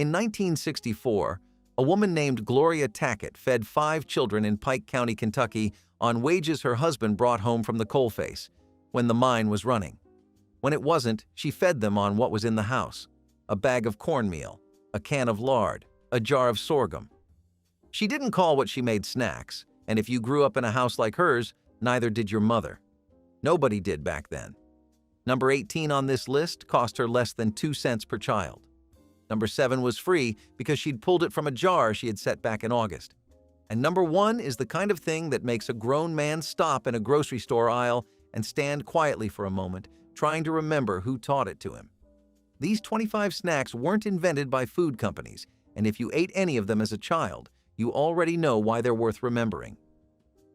In 1964, a woman named Gloria Tackett fed 5 children in Pike County, Kentucky, on wages her husband brought home from the coalface, when the mine was running. When it wasn't, she fed them on what was in the house: a bag of cornmeal, a can of lard, a jar of sorghum. She didn't call what she made snacks, and if you grew up in a house like hers, neither did your mother. Nobody did back then. Number 18 on this list cost her less than 2 cents per child. Number 7 was free because she'd pulled it from a jar she had set back in August. And number 1 is the kind of thing that makes a grown man stop in a grocery store aisle and stand quietly for a moment, trying to remember who taught it to him. These 25 snacks weren't invented by food companies, and if you ate any of them as a child, you already know why they're worth remembering.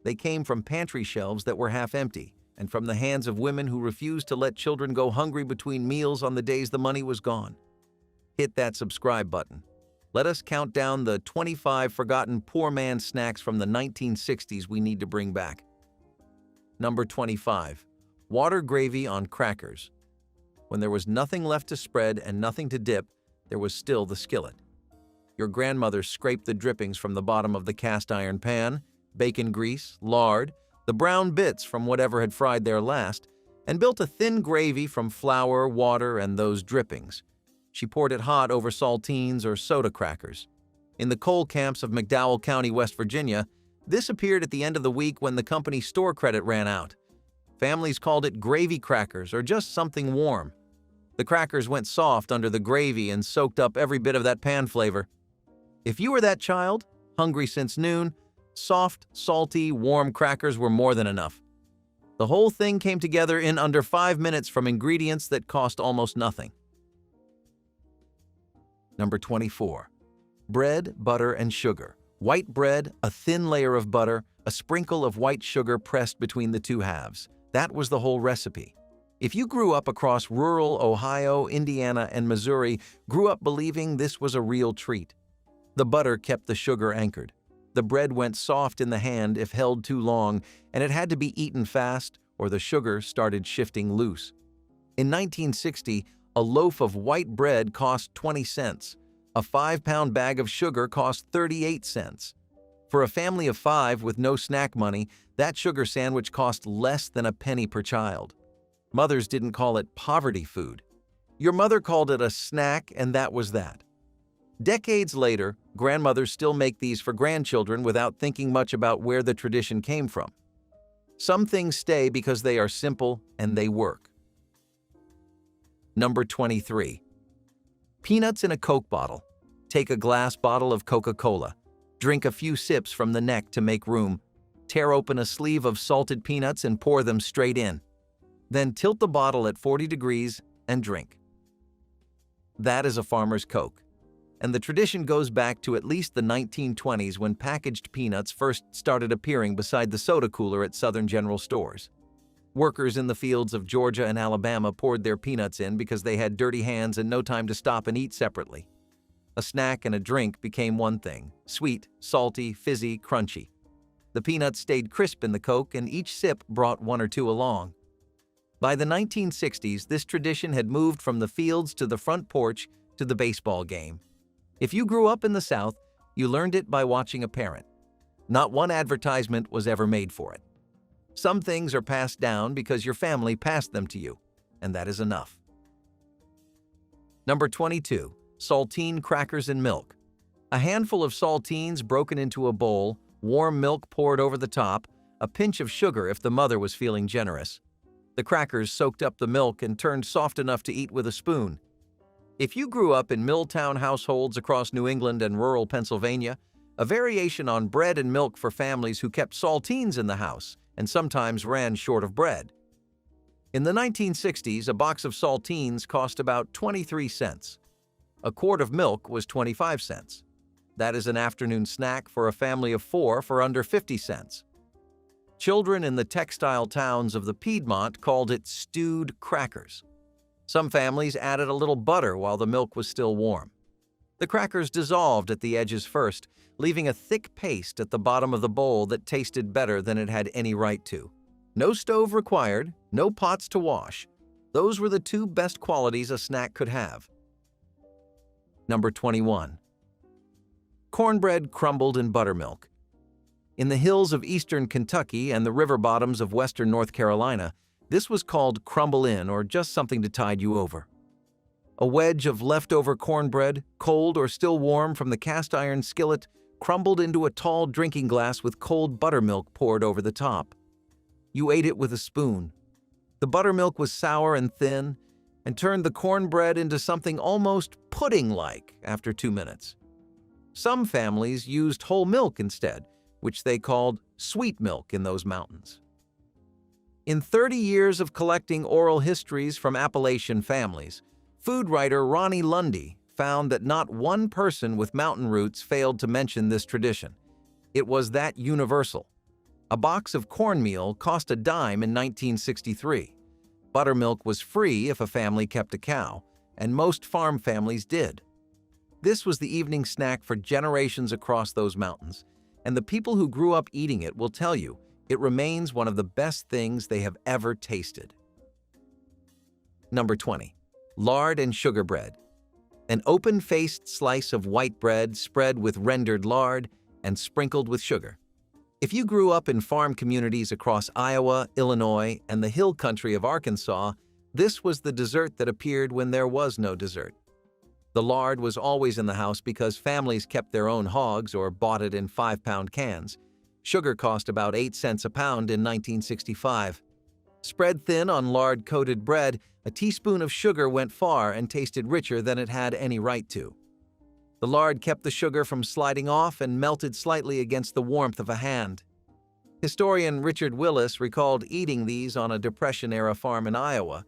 They came from pantry shelves that were half empty, and from the hands of women who refused to let children go hungry between meals on the days the money was gone. Hit that subscribe button. Let us count down the 25 forgotten poor man snacks from the 1960s we need to bring back. Number 25. Water gravy on crackers. When there was nothing left to spread and nothing to dip, there was still the skillet. Your grandmother scraped the drippings from the bottom of the cast iron pan, bacon grease, lard, the brown bits from whatever had fried there last, and built a thin gravy from flour, water, and those drippings. She poured it hot over saltines or soda crackers. In the coal camps of McDowell County, West Virginia, this appeared at the end of the week when the company's store credit ran out. Families called it gravy crackers or just something warm. The crackers went soft under the gravy and soaked up every bit of that pan flavor. If you were that child, hungry since noon, soft, salty, warm crackers were more than enough. The whole thing came together in under 5 minutes from ingredients that cost almost nothing. Number 24. Bread, butter, and sugar. White bread, a thin layer of butter, a sprinkle of white sugar pressed between the two halves. That was the whole recipe. If you grew up across rural Ohio, Indiana, and Missouri, grew up believing this was a real treat. The butter kept the sugar anchored. The bread went soft in the hand if held too long, and it had to be eaten fast or the sugar started shifting loose. In 1960, a loaf of white bread cost 20 cents. A 5-pound bag of sugar cost 38 cents. For a family of 5 with no snack money, that sugar sandwich cost less than a penny per child. Mothers didn't call it poverty food. Your mother called it a snack, and that was that. Decades later, grandmothers still make these for grandchildren without thinking much about where the tradition came from. Some things stay because they are simple and they work. Number 23. Peanuts in a Coke bottle. Take a glass bottle of Coca-Cola. Drink a few sips from the neck to make room. Tear open a sleeve of salted peanuts and pour them straight in. Then tilt the bottle at 40 degrees and drink. That is a farmer's Coke. And the tradition goes back to at least the 1920s when packaged peanuts first started appearing beside the soda cooler at Southern General Stores. Workers in the fields of Georgia and Alabama poured their peanuts in because they had dirty hands and no time to stop and eat separately. A snack and a drink became one thing: sweet, salty, fizzy, crunchy. The peanuts stayed crisp in the Coke, and each sip brought 1 or 2 along. By the 1960s, this tradition had moved from the fields to the front porch to the baseball game. If you grew up in the South, you learned it by watching a parent. Not one advertisement was ever made for it. Some things are passed down because your family passed them to you, and that is enough. Number 22. Saltine crackers and milk. A handful of saltines broken into a bowl, warm milk poured over the top, a pinch of sugar if the mother was feeling generous. The crackers soaked up the milk and turned soft enough to eat with a spoon. If you grew up in Milltown households across New England and rural Pennsylvania, a variation on bread and milk for families who kept saltines in the house and sometimes ran short of bread. In the 1960s, a box of saltines cost about 23 cents. A quart of milk was 25 cents. That is an afternoon snack for a family of 4 for under 50 cents. Children in the textile towns of the Piedmont called it stewed crackers. Some families added a little butter while the milk was still warm. The crackers dissolved at the edges first, leaving a thick paste at the bottom of the bowl that tasted better than it had any right to. No stove required, no pots to wash. Those were the 2 best qualities a snack could have. Number 21. Cornbread crumbled in buttermilk. In the hills of eastern Kentucky and the river bottoms of western North Carolina, this was called crumble in, or just something to tide you over. A wedge of leftover cornbread, cold or still warm from the cast iron skillet, crumbled into a tall drinking glass with cold buttermilk poured over the top. You ate it with a spoon. The buttermilk was sour and thin, and turned the cornbread into something almost pudding-like after 2 minutes. Some families used whole milk instead, which they called sweet milk in those mountains. In 30 years of collecting oral histories from Appalachian families, food writer Ronnie Lundy found that not one person with mountain roots failed to mention this tradition. It was that universal. A box of cornmeal cost a dime in 1963. Buttermilk was free if a family kept a cow, and most farm families did. This was the evening snack for generations across those mountains, and the people who grew up eating it will tell you it remains one of the best things they have ever tasted. Number 20. Lard and sugar bread. An open-faced slice of white bread spread with rendered lard and sprinkled with sugar. If you grew up in farm communities across Iowa, Illinois, and the hill country of Arkansas, this was the dessert that appeared when there was no dessert. The lard was always in the house because families kept their own hogs or bought it in 5-pound cans. Sugar cost about 8 cents a pound in 1965. Spread thin on lard-coated bread, a teaspoon of sugar went far and tasted richer than it had any right to. The lard kept the sugar from sliding off and melted slightly against the warmth of a hand. Historian Richard Willis recalled eating these on a Depression-era farm in Iowa,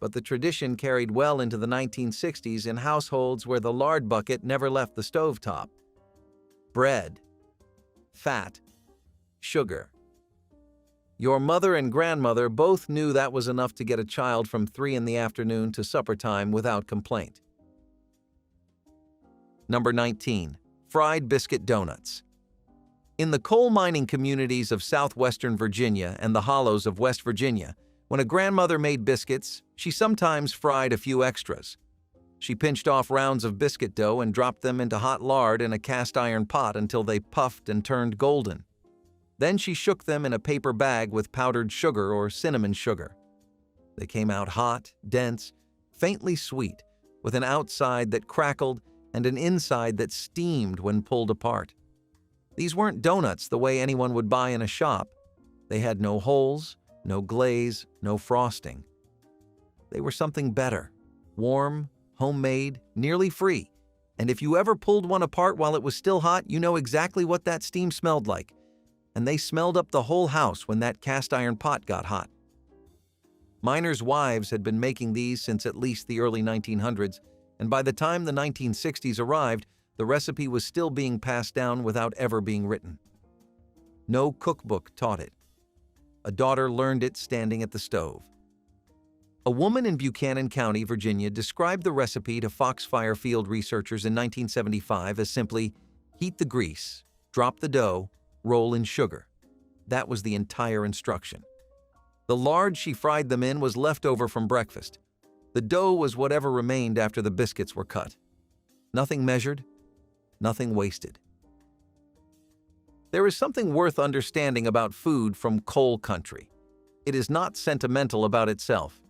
but the tradition carried well into the 1960s in households where the lard bucket never left the stovetop. Bread, fat, sugar. Your mother and grandmother both knew that was enough to get a child from 3 in the afternoon to supper time without complaint. Number 19. Fried biscuit donuts. In the coal mining communities of southwestern Virginia and the hollows of West Virginia, when a grandmother made biscuits, she sometimes fried a few extras. She pinched off rounds of biscuit dough and dropped them into hot lard in a cast iron pot until they puffed and turned golden. Then she shook them in a paper bag with powdered sugar or cinnamon sugar. They came out hot, dense, faintly sweet, with an outside that crackled and an inside that steamed when pulled apart. These weren't donuts the way anyone would buy in a shop. They had no holes, no glaze, no frosting. They were something better, warm, homemade, nearly free. And if you ever pulled one apart while it was still hot, you know exactly what that steam smelled like. And they smelled up the whole house when that cast iron pot got hot. Miners' wives had been making these since at least the early 1900s, and by the time the 1960s arrived, the recipe was still being passed down without ever being written. No cookbook taught it. A daughter learned it standing at the stove. A woman in Buchanan County, Virginia, described the recipe to Foxfire Field researchers in 1975 as simply, heat the grease, drop the dough, roll in sugar. That was the entire instruction. The lard she fried them in was left over from breakfast. The dough was whatever remained after the biscuits were cut. Nothing measured, nothing wasted. There is something worth understanding about food from coal country. It is not sentimental about itself.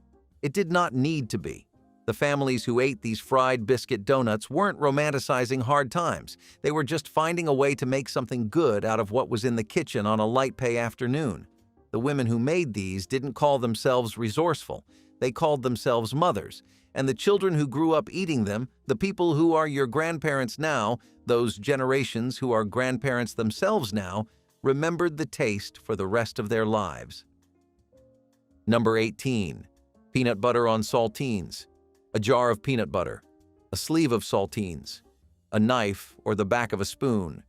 It did not need to be. The families who ate these fried biscuit donuts weren't romanticizing hard times. They were just finding a way to make something good out of what was in the kitchen on a light pay afternoon. The women who made these didn't call themselves resourceful. They called themselves mothers. And the children who grew up eating them, the people who are your grandparents now, those generations who are grandparents themselves now, remembered the taste for the rest of their lives. Number 18. Peanut butter on saltines. A jar of peanut butter, a sleeve of saltines, a knife or the back of a spoon.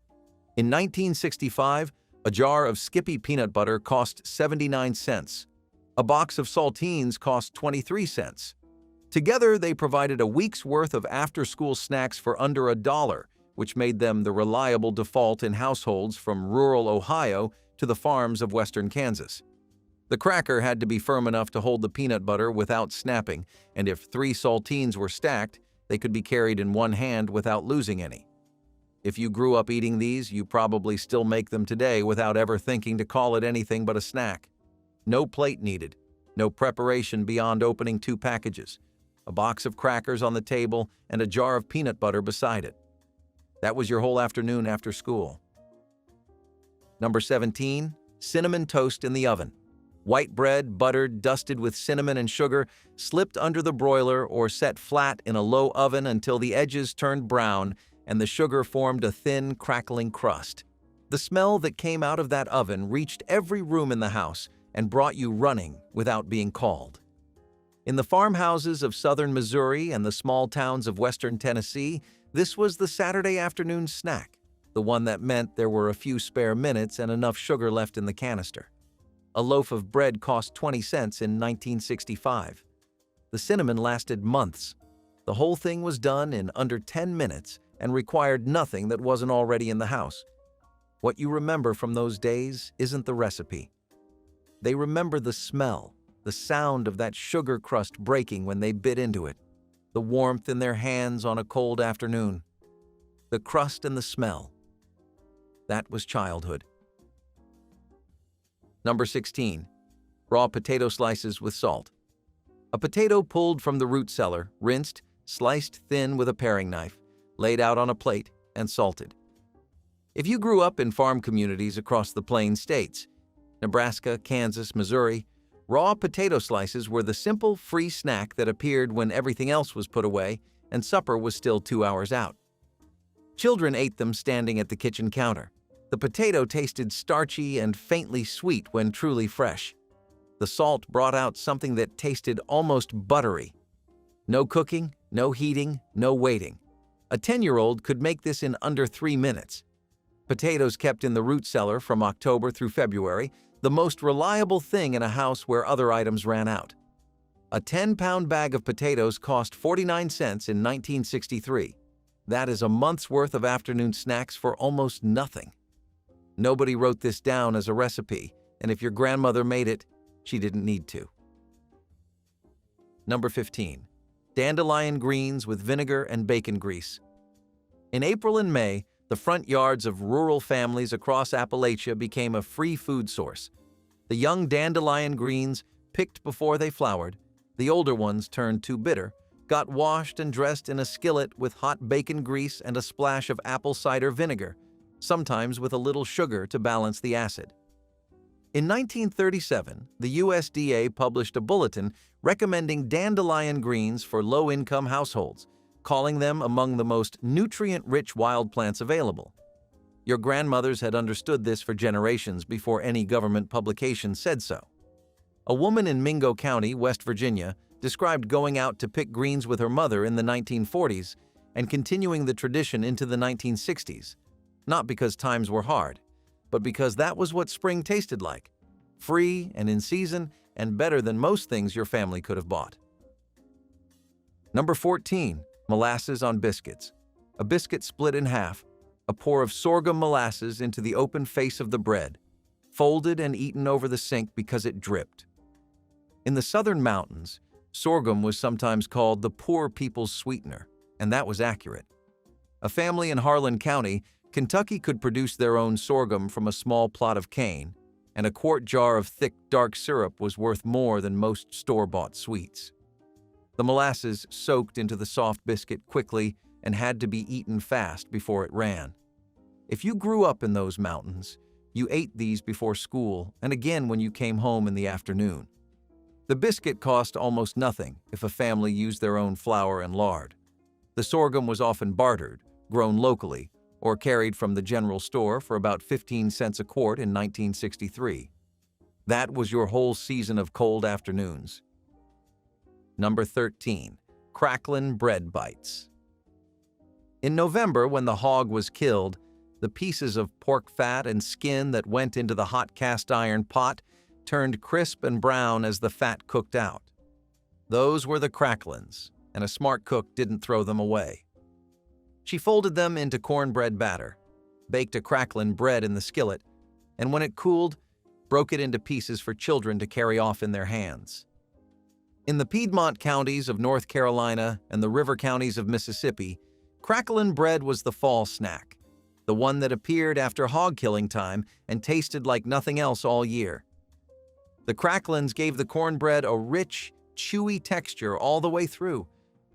In 1965, a jar of Skippy peanut butter cost 79 cents. A box of saltines cost 23 cents. Together, they provided a week's worth of after-school snacks for under $1, which made them the reliable default in households from rural Ohio to the farms of western Kansas. The cracker had to be firm enough to hold the peanut butter without snapping, and if 3 saltines were stacked, They could be carried in one hand without losing any. If you grew up eating these, you probably still make them today without ever thinking to call it anything but a snack. No plate needed, no preparation beyond opening 2 packages, a box of crackers on the table, and a jar of peanut butter beside it. That was your whole afternoon after school. Number 17, cinnamon toast in the oven. White bread, buttered, dusted with cinnamon and sugar, slipped under the broiler or set flat in a low oven until the edges turned brown and the sugar formed a thin, crackling crust. The smell that came out of that oven reached every room in the house and brought you running without being called. In the farmhouses of southern Missouri and the small towns of western Tennessee, this was the Saturday afternoon snack, the one that meant there were a few spare minutes and enough sugar left in the canister. A loaf of bread cost 20 cents in 1965. The cinnamon lasted months. The whole thing was done in under 10 minutes and required nothing that wasn't already in the house. What you remember from those days isn't the recipe. They remember the smell, the sound of that sugar crust breaking when they bit into it, the warmth in their hands on a cold afternoon. The crust and the smell. That was childhood. Number 16, raw potato slices with salt. A potato pulled from the root cellar, rinsed, sliced thin with a paring knife, laid out on a plate, and salted. If you grew up in farm communities across the Plains states, Nebraska, Kansas, Missouri, raw potato slices were the simple, free snack that appeared when everything else was put away and supper was still 2 hours out. Children ate them standing at the kitchen counter. The potato tasted starchy and faintly sweet when truly fresh. The salt brought out something that tasted almost buttery. No cooking, no heating, no waiting. A 10-year-old could make this in under 3 minutes. Potatoes kept in the root cellar from October through February, the most reliable thing in a house where other items ran out. A 10-pound bag of potatoes cost 49 cents in 1963. That is a month's worth of afternoon snacks for almost nothing. Nobody wrote this down as a recipe, and if your grandmother made it, she didn't need to. Number 15, dandelion greens with vinegar and bacon grease. In April and May, the front yards of rural families across Appalachia became a free food source. The young dandelion greens, picked before they flowered, the older ones turned too bitter, got washed and dressed in a skillet with hot bacon grease and a splash of apple cider vinegar, sometimes with a little sugar to balance the acid. In 1937, the USDA published a bulletin recommending dandelion greens for low-income households, calling them among the most nutrient-rich wild plants available. Your grandmothers had understood this for generations before any government publication said so. A woman in Mingo County, West Virginia, described going out to pick greens with her mother in the 1940s and continuing the tradition into the 1960s, not because times were hard, but because that was what spring tasted like, free and in season and better than most things your family could have bought. Number 14, molasses on biscuits. A biscuit split in half, a pour of sorghum molasses into the open face of the bread, folded and eaten over the sink because it dripped. In the southern mountains, sorghum was sometimes called the poor people's sweetener, and that was accurate. A family in Harlan County, Kentucky could produce their own sorghum from a small plot of cane, and a quart jar of thick, dark syrup was worth more than most store-bought sweets. The molasses soaked into the soft biscuit quickly and had to be eaten fast before it ran. If you grew up in those mountains, you ate these before school and again when you came home in the afternoon. The biscuit cost almost nothing if a family used their own flour and lard. The sorghum was often bartered, grown locally, or carried from the general store for about 15 cents a quart in 1963. That was your whole season of cold afternoons. Number 13, cracklin' bread bites. In November, when the hog was killed, the pieces of pork fat and skin that went into the hot cast iron pot turned crisp and brown as the fat cooked out. Those were the cracklins, and a smart cook didn't throw them away. She folded them into cornbread batter, baked a cracklin bread in the skillet, and when it cooled, broke it into pieces for children to carry off in their hands. In the Piedmont counties of North Carolina and the river counties of Mississippi, cracklin' bread was the fall snack, the one that appeared after hog killing time and tasted like nothing else all year. The cracklins gave the cornbread a rich, chewy texture all the way through,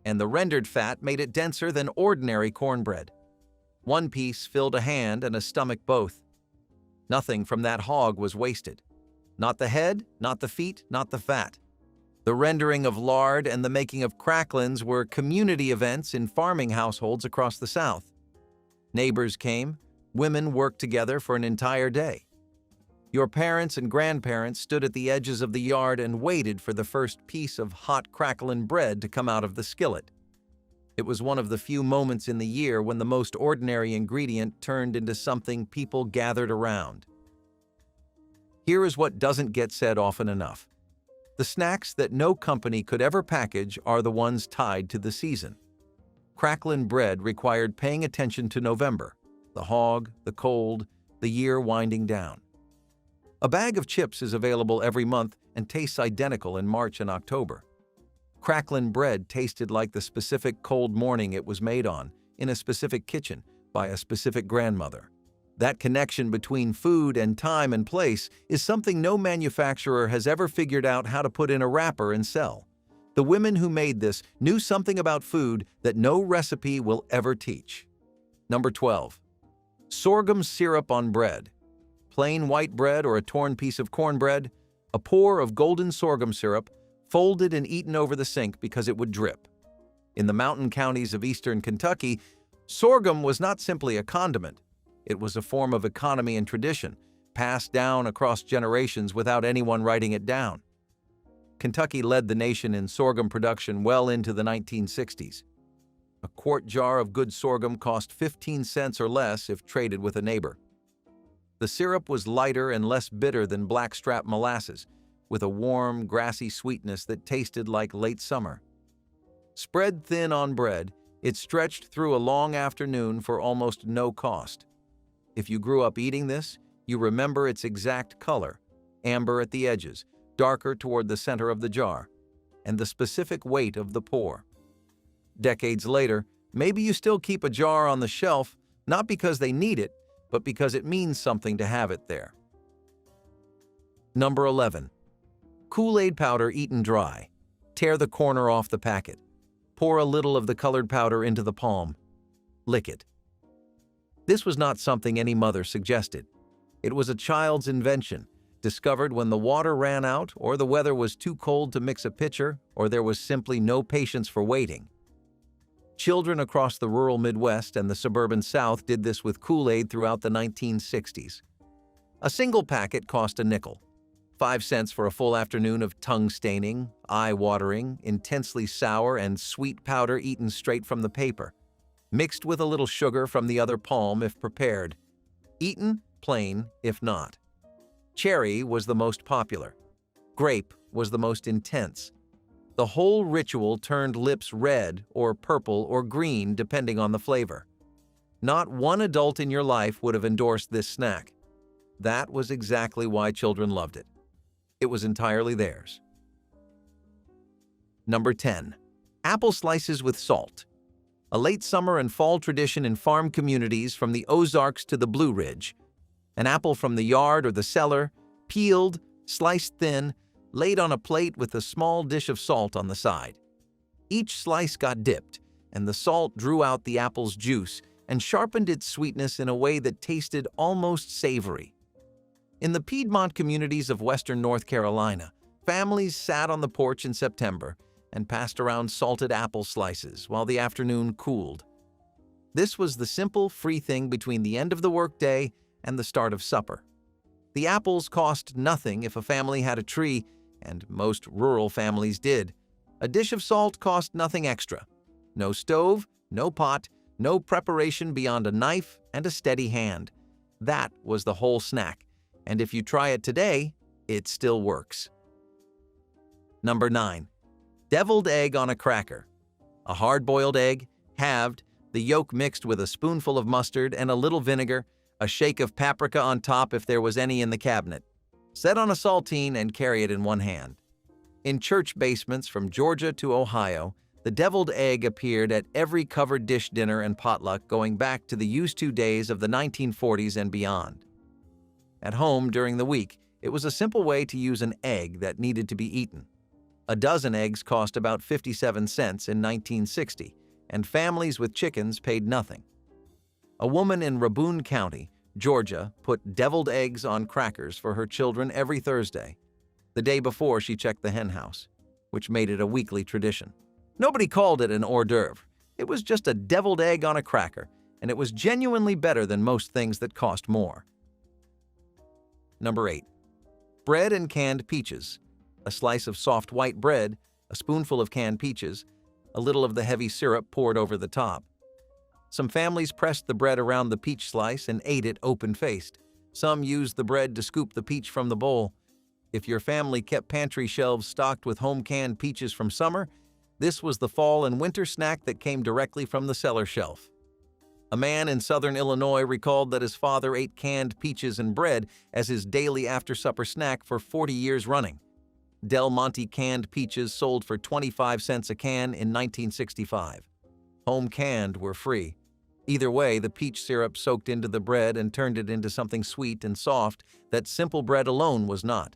and the rendered fat made it denser than ordinary cornbread. One piece filled a hand and a stomach both. Nothing from that hog was wasted. Not the head, not the feet, not the fat. The rendering of lard and the making of cracklins were community events in farming households across the South. Neighbors came, women worked together for an entire day. Your parents and grandparents stood at the edges of the yard and waited for the first piece of hot cracklin' bread to come out of the skillet. It was one of the few moments in the year when the most ordinary ingredient turned into something people gathered around. Here is what doesn't get said often enough. The snacks that no company could ever package are the ones tied to the season. Cracklin' bread required paying attention to November, the hog, the cold, the year winding down. A bag of chips is available every month and tastes identical in March and October. Cracklin' bread tasted like the specific cold morning it was made on, in a specific kitchen, by a specific grandmother. That connection between food and time and place is something no manufacturer has ever figured out how to put in a wrapper and sell. The women who made this knew something about food that no recipe will ever teach. Number 12. Sorghum syrup on bread. Plain white bread or a torn piece of cornbread, a pour of golden sorghum syrup, folded and eaten over the sink because it would drip. In the mountain counties of eastern Kentucky, sorghum was not simply a condiment. It was a form of economy and tradition, passed down across generations without anyone writing it down. Kentucky led the nation in sorghum production well into the 1960s. A quart jar of good sorghum cost 15 cents or less if traded with a neighbor. The syrup was lighter and less bitter than blackstrap molasses, with a warm, grassy sweetness that tasted like late summer. Spread thin on bread, it stretched through a long afternoon for almost no cost. If you grew up eating this, you remember its exact color, amber at the edges, darker toward the center of the jar, and the specific weight of the pour. Decades later, maybe you still keep a jar on the shelf, not because they need it, but because it means something to have it there. Number 11. Kool-Aid powder eaten dry. Tear the corner off the packet. Pour a little of the colored powder into the palm. Lick it. This was not something any mother suggested. It was a child's invention, discovered when the water ran out or the weather was too cold to mix a pitcher or there was simply no patience for waiting. Children across the rural Midwest and the suburban South did this with Kool-Aid throughout the 1960s. A single packet cost a nickel, 5 cents for a full afternoon of tongue-staining, eye-watering, intensely sour and sweet powder eaten straight from the paper, mixed with a little sugar from the other palm if prepared, eaten plain if not. Cherry was the most popular. Grape was the most intense. The whole ritual turned lips red or purple or green depending on the flavor. Not one adult in your life would have endorsed this snack. That was exactly why children loved it. It was entirely theirs. Number 10. Apple slices with salt. A late summer and fall tradition in farm communities from the Ozarks to the Blue Ridge. An apple from the yard or the cellar, peeled, sliced thin, laid on a plate with a small dish of salt on the side. Each slice got dipped, and the salt drew out the apple's juice and sharpened its sweetness in a way that tasted almost savory. In the Piedmont communities of western North Carolina, families sat on the porch in September and passed around salted apple slices while the afternoon cooled. This was the simple, free thing between the end of the workday and the start of supper. The apples cost nothing if a family had a tree, and most rural families did. A dish of salt cost nothing extra. No stove, no pot, no preparation beyond a knife and a steady hand. That was the whole snack, and if you try it today, it still works. Number 9. Deviled egg on a cracker. A hard-boiled egg, halved, the yolk mixed with a spoonful of mustard and a little vinegar, a shake of paprika on top if there was any in the cabinet. Set on a saltine and carry it in one hand. In church basements from Georgia to Ohio, the deviled egg appeared at every covered dish dinner and potluck going back to the used-to days of the 1940s and beyond. At home during the week, it was a simple way to use an egg that needed to be eaten. A dozen eggs cost about 57 cents in 1960, and families with chickens paid nothing. A woman in Rabun County, Georgia, put deviled eggs on crackers for her children every Thursday, the day before she checked the hen house, which made it a weekly tradition. Nobody called it an hors d'oeuvre. It was just a deviled egg on a cracker, and it was genuinely better than most things that cost more. Number 8. Bread and canned peaches. A slice of soft white bread, a spoonful of canned peaches, a little of the heavy syrup poured over the top. Some families pressed the bread around the peach slice and ate it open-faced. Some used the bread to scoop the peach from the bowl. If your family kept pantry shelves stocked with home-canned peaches from summer, this was the fall and winter snack that came directly from the cellar shelf. A man in southern Illinois recalled that his father ate canned peaches and bread as his daily after-supper snack for 40 years running. Del Monte canned peaches sold for 25 cents a can in 1965. Home canned were free. Either way, the peach syrup soaked into the bread and turned it into something sweet and soft that simple bread alone was not.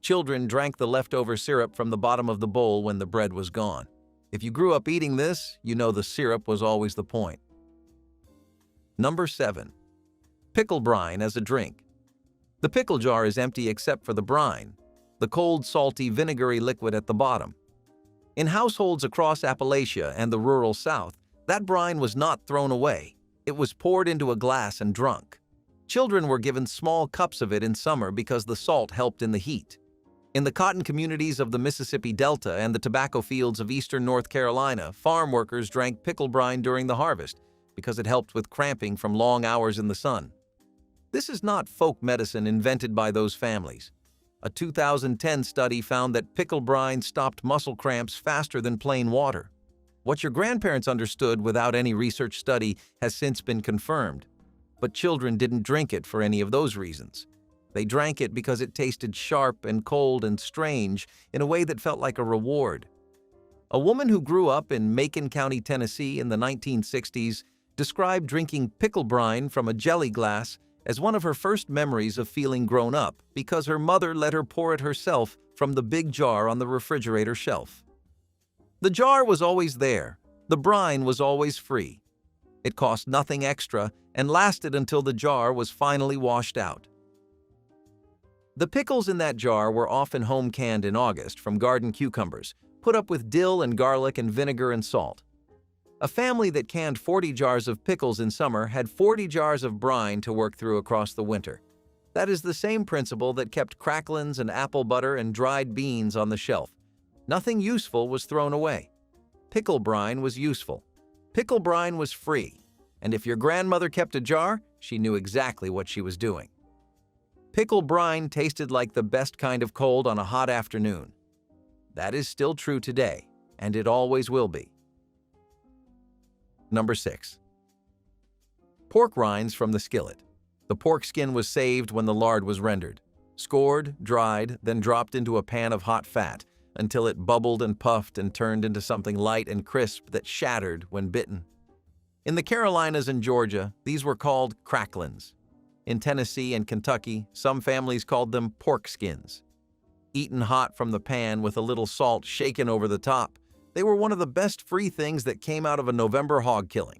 Children drank the leftover syrup from the bottom of the bowl when the bread was gone. If you grew up eating this, you know the syrup was always the point. Number 7. Pickle brine as a drink. The pickle jar is empty except for the brine, the cold, salty, vinegary liquid at the bottom. In households across Appalachia and the rural South, that brine was not thrown away. It was poured into a glass and drunk. Children were given small cups of it in summer because the salt helped in the heat. In the cotton communities of the Mississippi Delta and the tobacco fields of eastern North Carolina, farm workers drank pickle brine during the harvest because it helped with cramping from long hours in the sun. This is not folk medicine invented by those families. A 2010 study found that pickle brine stopped muscle cramps faster than plain water. What your grandparents understood without any research study has since been confirmed. But children didn't drink it for any of those reasons. They drank it because it tasted sharp and cold and strange in a way that felt like a reward. A woman who grew up in Macon County, Tennessee in the 1960s described drinking pickle brine from a jelly glass as one of her first memories of feeling grown up because her mother let her pour it herself from the big jar on the refrigerator shelf. The jar was always there. The brine was always free. It cost nothing extra and lasted until the jar was finally washed out. The pickles in that jar were often home-canned in August from garden cucumbers, put up with dill and garlic and vinegar and salt. A family that canned 40 jars of pickles in summer had 40 jars of brine to work through across the winter. That is the same principle that kept cracklins and apple butter and dried beans on the shelf. Nothing useful was thrown away. Pickle brine was useful. Pickle brine was free. And if your grandmother kept a jar, she knew exactly what she was doing. Pickle brine tasted like the best kind of cold on a hot afternoon. That is still true today, and it always will be. Number 6. Pork rinds from the skillet. The pork skin was saved when the lard was rendered, scored, dried, then dropped into a pan of hot fat until it bubbled and puffed and turned into something light and crisp that shattered when bitten. In the Carolinas and Georgia, these were called cracklins. In Tennessee and Kentucky, some families called them pork skins. Eaten hot from the pan with a little salt shaken over the top, they were one of the best free things that came out of a November hog killing.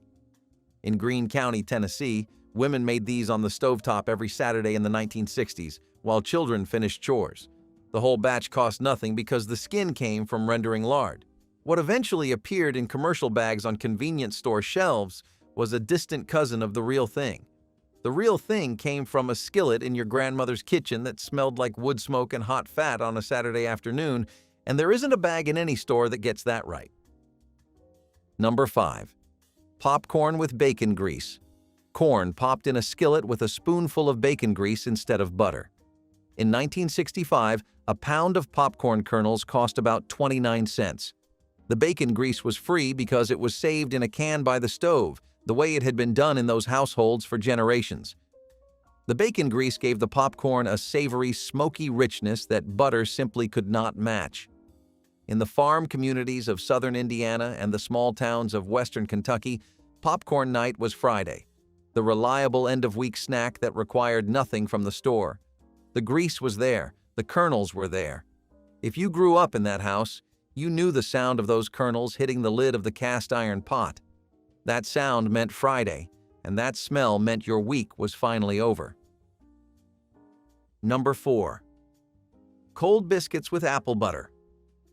In Greene County, Tennessee, women made these on the stovetop every Saturday in the 1960s, while children finished chores. The whole batch cost nothing because the skin came from rendering lard. What eventually appeared in commercial bags on convenience store shelves was a distant cousin of the real thing. The real thing came from a skillet in your grandmother's kitchen that smelled like wood smoke and hot fat on a Saturday afternoon, and there isn't a bag in any store that gets that right. Number 5. Popcorn with bacon grease. Corn popped in a skillet with a spoonful of bacon grease instead of butter. In 1965, a pound of popcorn kernels cost about 29 cents. The bacon grease was free because it was saved in a can by the stove, the way it had been done in those households for generations. The bacon grease gave the popcorn a savory, smoky richness that butter simply could not match. In the farm communities of southern Indiana and the small towns of western Kentucky, popcorn night was Friday, the reliable end-of-week snack that required nothing from the store. The grease was there, the kernels were there. If you grew up in that house, you knew the sound of those kernels hitting the lid of the cast-iron pot. That sound meant Friday, and that smell meant your week was finally over. Number 4. Cold biscuits with apple butter.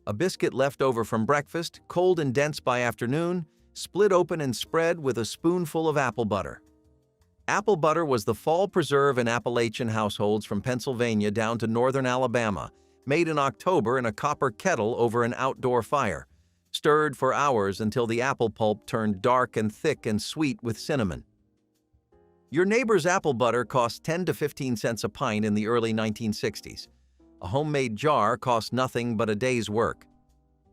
A biscuit left over from breakfast, cold and dense by afternoon, split open and spread with a spoonful of apple butter. Apple butter was the fall preserve in Appalachian households from Pennsylvania down to northern Alabama, made in October in a copper kettle over an outdoor fire, stirred for hours until the apple pulp turned dark and thick and sweet with cinnamon. Your neighbor's apple butter cost 10 to 15 cents a pint in the early 1960s. A homemade jar cost nothing but a day's work.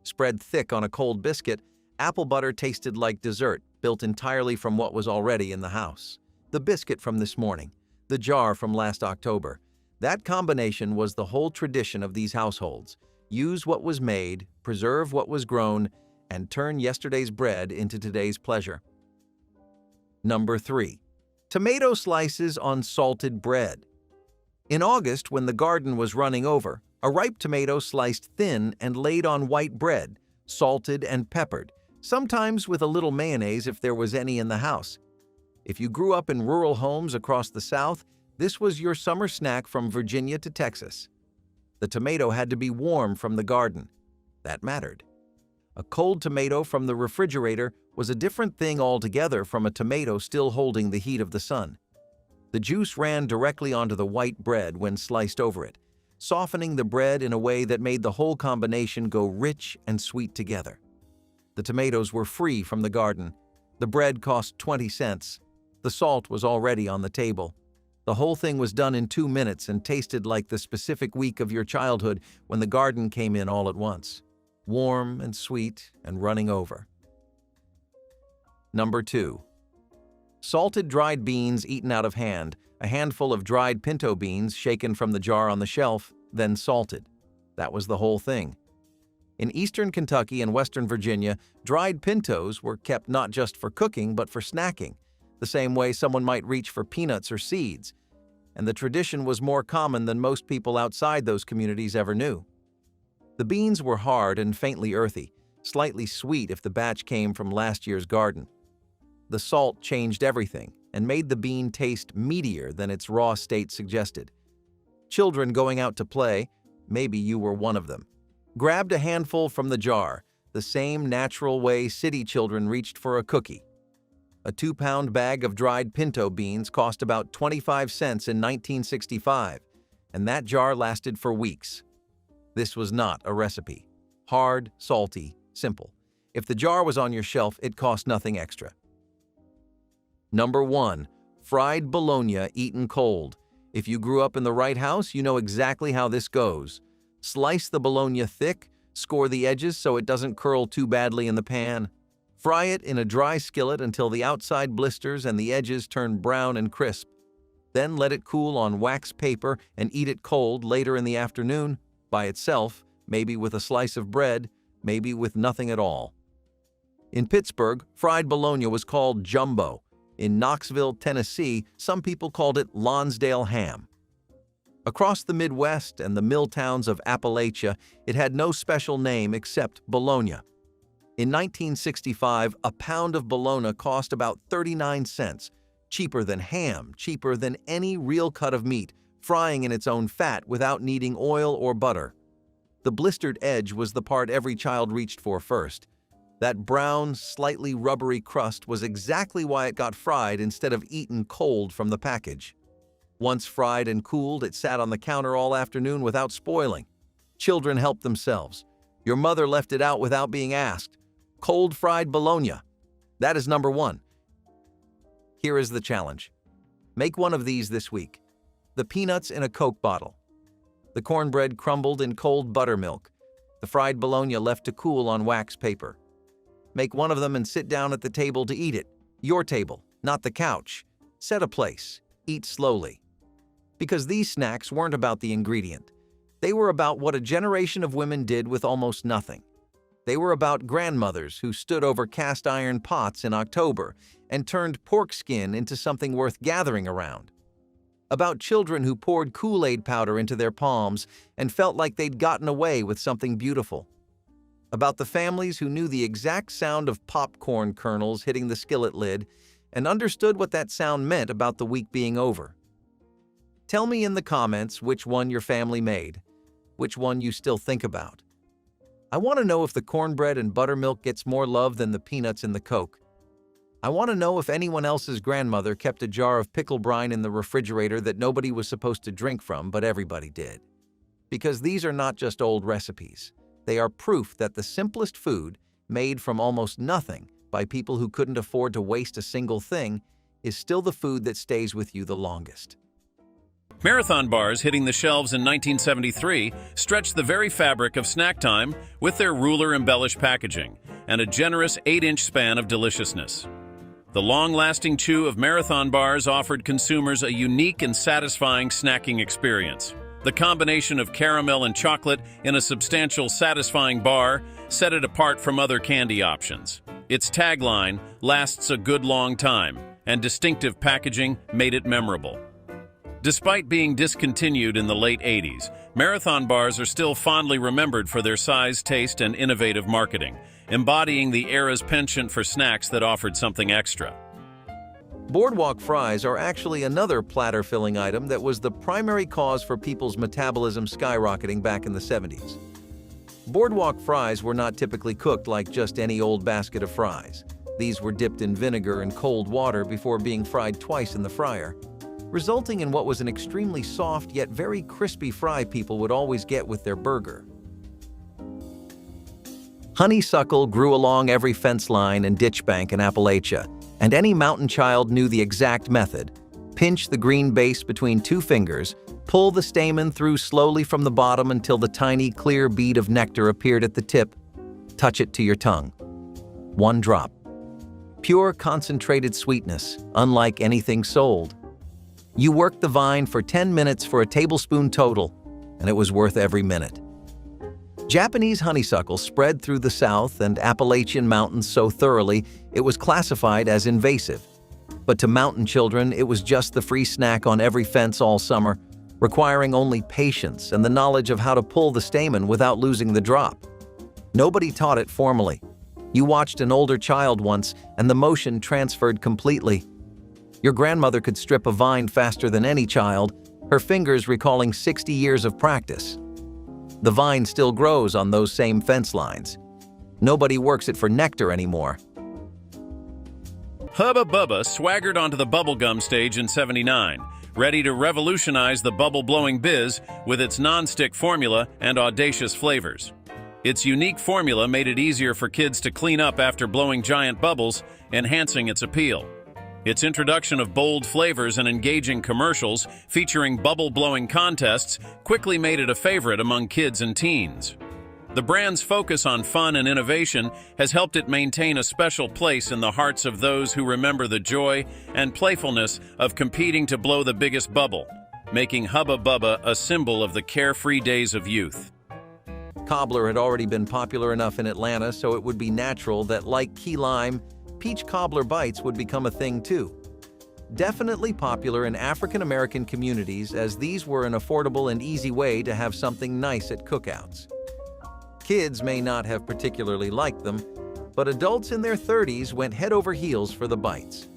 Spread thick on a cold biscuit, apple butter tasted like dessert, built entirely from what was already in the house. The biscuit from this morning, the jar from last October. That combination was the whole tradition of these households. Use what was made, preserve what was grown, and turn yesterday's bread into today's pleasure. Number 3. Tomato slices on salted bread. In August, when the garden was running over, a ripe tomato sliced thin and laid on white bread, salted and peppered, sometimes with a little mayonnaise if there was any in the house. If you grew up in rural homes across the South, this was your summer snack from Virginia to Texas. The tomato had to be warm from the garden. That mattered. A cold tomato from the refrigerator was a different thing altogether from a tomato still holding the heat of the sun. The juice ran directly onto the white bread when sliced over it, softening the bread in a way that made the whole combination go rich and sweet together. The tomatoes were free from the garden. The bread cost 20 cents. The salt was already on the table. The whole thing was done in 2 minutes and tasted like the specific week of your childhood when the garden came in all at once. Warm and sweet and running over. Number 2. Salted dried beans eaten out of hand, a handful of dried pinto beans shaken from the jar on the shelf, then salted. That was the whole thing. In eastern Kentucky and western Virginia, dried pintos were kept not just for cooking but for snacking, the same way someone might reach for peanuts or seeds, and the tradition was more common than most people outside those communities ever knew. The beans were hard and faintly earthy, slightly sweet if the batch came from last year's garden. The salt changed everything and made the bean taste meatier than its raw state suggested. Children going out to play, maybe you were one of them, grabbed a handful from the jar, the same natural way city children reached for a cookie. A 2-pound bag of dried pinto beans cost about 25 cents in 1965, and that jar lasted for weeks. This was not a recipe. Hard, salty, simple. If the jar was on your shelf, it cost nothing extra. Number 1. Fried bologna eaten cold. If you grew up in the right house, you know exactly how this goes. Slice the bologna thick, score the edges so it doesn't curl too badly in the pan. Fry it in a dry skillet until the outside blisters and the edges turn brown and crisp. Then let it cool on wax paper and eat it cold later in the afternoon, by itself, maybe with a slice of bread, maybe with nothing at all. In Pittsburgh, fried bologna was called jumbo. In Knoxville, Tennessee, some people called it Lonsdale ham. Across the Midwest and the mill towns of Appalachia, it had no special name except bologna. In 1965, a pound of bologna cost about 39 cents, cheaper than ham, cheaper than any real cut of meat, frying in its own fat without needing oil or butter. The blistered edge was the part every child reached for first. That brown, slightly rubbery crust was exactly why it got fried instead of eaten cold from the package. Once fried and cooled, it sat on the counter all afternoon without spoiling. Children helped themselves. Your mother left it out without being asked. Cold fried bologna. That is number 1. Here is the challenge. Make one of these this week. The peanuts in a Coke bottle. The cornbread crumbled in cold buttermilk. The fried bologna left to cool on wax paper. Make one of them and sit down at the table to eat it. Your table, not the couch. Set a place. Eat slowly. Because these snacks weren't about the ingredient. They were about what a generation of women did with almost nothing. They were about grandmothers who stood over cast iron pots in October and turned pork skin into something worth gathering around. About children who poured Kool-Aid powder into their palms and felt like they'd gotten away with something beautiful. About the families who knew the exact sound of popcorn kernels hitting the skillet lid and understood what that sound meant about the week being over. Tell me in the comments which one your family made, which one you still think about. I want to know if the cornbread and buttermilk gets more love than the peanuts in the Coke. I want to know if anyone else's grandmother kept a jar of pickle brine in the refrigerator that nobody was supposed to drink from, but everybody did. Because these are not just old recipes. They are proof that the simplest food, made from almost nothing by people who couldn't afford to waste a single thing, is still the food that stays with you the longest. Marathon bars hitting the shelves in 1973 stretched the very fabric of snack time with their ruler-embellished packaging and a generous 8-inch span of deliciousness. The long-lasting chew of Marathon bars offered consumers a unique and satisfying snacking experience. The combination of caramel and chocolate in a substantial, satisfying bar set it apart from other candy options. Its tagline, "Lasts a good long time," and distinctive packaging made it memorable. Despite being discontinued in the late 80s, Marathon bars are still fondly remembered for their size, taste, and innovative marketing, embodying the era's penchant for snacks that offered something extra. Boardwalk fries are actually another platter-filling item that was the primary cause for people's metabolism skyrocketing back in the 70s. Boardwalk fries were not typically cooked like just any old basket of fries. These were dipped in vinegar and cold water before being fried twice in the fryer, resulting in what was an extremely soft yet very crispy fry people would always get with their burger. Honeysuckle grew along every fence line and ditch bank in Appalachia, and any mountain child knew the exact method. Pinch the green base between two fingers, pull the stamen through slowly from the bottom until the tiny, clear bead of nectar appeared at the tip. Touch it to your tongue. 1 drop. Pure, concentrated sweetness, unlike anything sold. You worked the vine for 10 minutes for a tablespoon total, and it was worth every minute. Japanese honeysuckle spread through the South and Appalachian mountains so thoroughly it was classified as invasive. But to mountain children, it was just the free snack on every fence all summer, requiring only patience and the knowledge of how to pull the stamen without losing the drop. Nobody taught it formally. You watched an older child once, and the motion transferred completely. Your grandmother could strip a vine faster than any child, her fingers recalling 60 years of practice. The vine still grows on those same fence lines. Nobody works it for nectar anymore. Hubba Bubba swaggered onto the bubblegum stage in '79, ready to revolutionize the bubble-blowing biz with its non-stick formula and audacious flavors. Its unique formula made it easier for kids to clean up after blowing giant bubbles, enhancing its appeal. Its introduction of bold flavors and engaging commercials featuring bubble-blowing contests quickly made it a favorite among kids and teens. The brand's focus on fun and innovation has helped it maintain a special place in the hearts of those who remember the joy and playfulness of competing to blow the biggest bubble, making Hubba Bubba a symbol of the carefree days of youth. Cobbler had already been popular enough in Atlanta, so it would be natural that, like key lime, peach cobbler bites would become a thing too. Definitely popular in African-American communities, as these were an affordable and easy way to have something nice at cookouts. Kids may not have particularly liked them, but adults in their 30s went head over heels for the bites.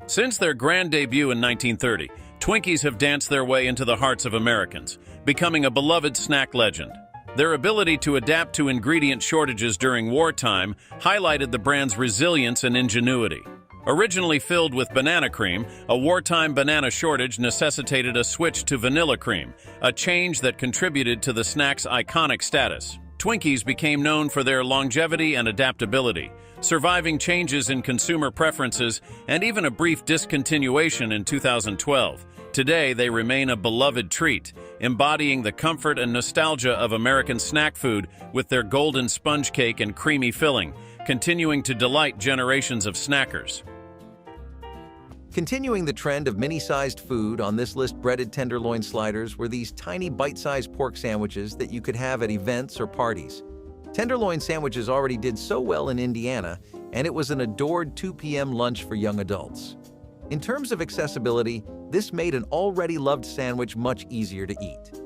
Since their grand debut in 1930, Twinkies have danced their way into the hearts of Americans, becoming a beloved snack legend. Their ability to adapt to ingredient shortages during wartime highlighted the brand's resilience and ingenuity. Originally filled with banana cream, a wartime banana shortage necessitated a switch to vanilla cream, a change that contributed to the snack's iconic status. Twinkies became known for their longevity and adaptability, surviving changes in consumer preferences and even a brief discontinuation in 2012. Today, they remain a beloved treat, embodying the comfort and nostalgia of American snack food with their golden sponge cake and creamy filling, continuing to delight generations of snackers. Continuing the trend of mini-sized food, on this list breaded tenderloin sliders were these tiny bite-sized pork sandwiches that you could have at events or parties. Tenderloin sandwiches already did so well in Indiana, and it was an adored 2 p.m. lunch for young adults. In terms of accessibility, this made an already loved sandwich much easier to eat.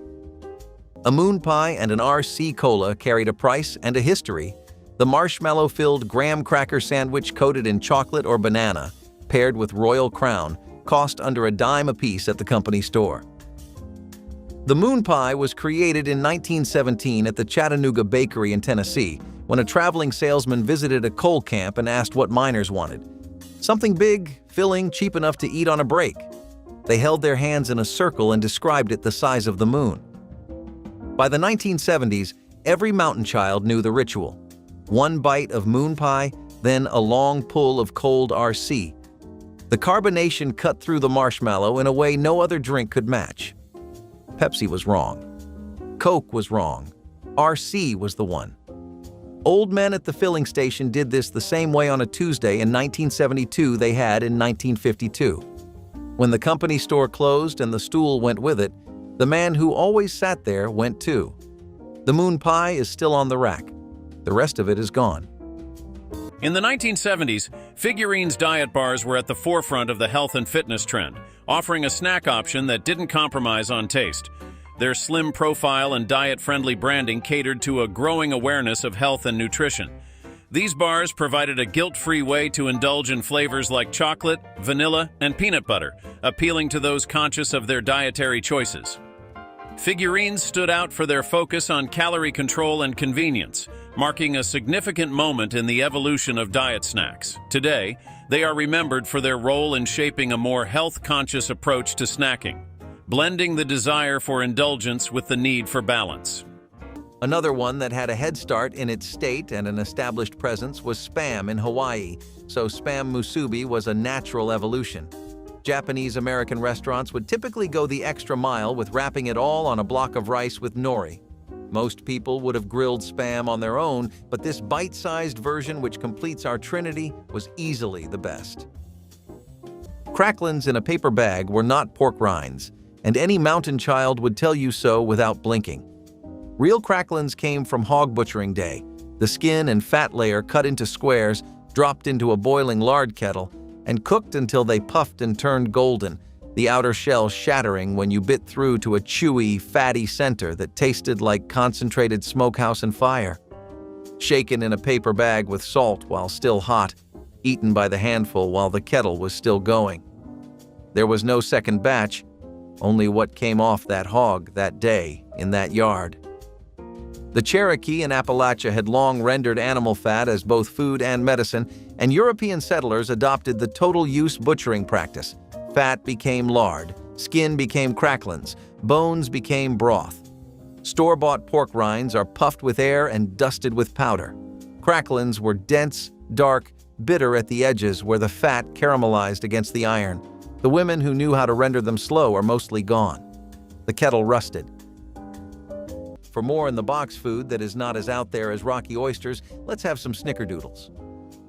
A moon pie and an RC Cola carried a price and a history. The marshmallow-filled graham cracker sandwich coated in chocolate or banana, paired with Royal Crown, cost under a dime apiece at the company store. The moon pie was created in 1917 at the Chattanooga Bakery in Tennessee when a traveling salesman visited a coal camp and asked what miners wanted. Something big, filling, cheap enough to eat on a break. They held their hands in a circle and described it the size of the moon. By the 1970s, every mountain child knew the ritual. One bite of moon pie, then a long pull of cold RC. The carbonation cut through the marshmallow in a way no other drink could match. Pepsi was wrong. Coke was wrong. RC was the one. Old men at the filling station did this the same way on a Tuesday in 1972 they had in 1952. When the company store closed and the stool went with it, the man who always sat there went too. The moon pie is still on the rack. The rest of it is gone. In the 1970s, Figurines diet bars were at the forefront of the health and fitness trend, offering a snack option that didn't compromise on taste. Their slim profile and diet-friendly branding catered to a growing awareness of health and nutrition. These bars provided a guilt-free way to indulge in flavors like chocolate, vanilla, and peanut butter, appealing to those conscious of their dietary choices. Figurines stood out for their focus on calorie control and convenience, marking a significant moment in the evolution of diet snacks. Today, they are remembered for their role in shaping a more health-conscious approach to snacking, blending the desire for indulgence with the need for balance. Another one that had a head start in its state and an established presence was Spam in Hawaii, so Spam musubi was a natural evolution. Japanese-American restaurants would typically go the extra mile with wrapping it all on a block of rice with nori. Most people would have grilled Spam on their own, but this bite-sized version which completes our trinity was easily the best. Cracklins in a paper bag were not pork rinds, and any mountain child would tell you so without blinking. Real cracklins came from hog butchering day, the skin and fat layer cut into squares, dropped into a boiling lard kettle, and cooked until they puffed and turned golden, the outer shell shattering when you bit through to a chewy, fatty center that tasted like concentrated smokehouse and fire. Shaken in a paper bag with salt while still hot, eaten by the handful while the kettle was still going. There was no second batch, only what came off that hog that day in that yard. The Cherokee in Appalachia had long rendered animal fat as both food and medicine, and European settlers adopted the total-use butchering practice. Fat became lard, skin became cracklins, bones became broth. Store-bought pork rinds are puffed with air and dusted with powder. Cracklins were dense, dark, bitter at the edges where the fat caramelized against the iron. The women who knew how to render them slow are mostly gone. The kettle rusted. For more in-the-box food that is not as out there as Rocky oysters, let's have some snickerdoodles.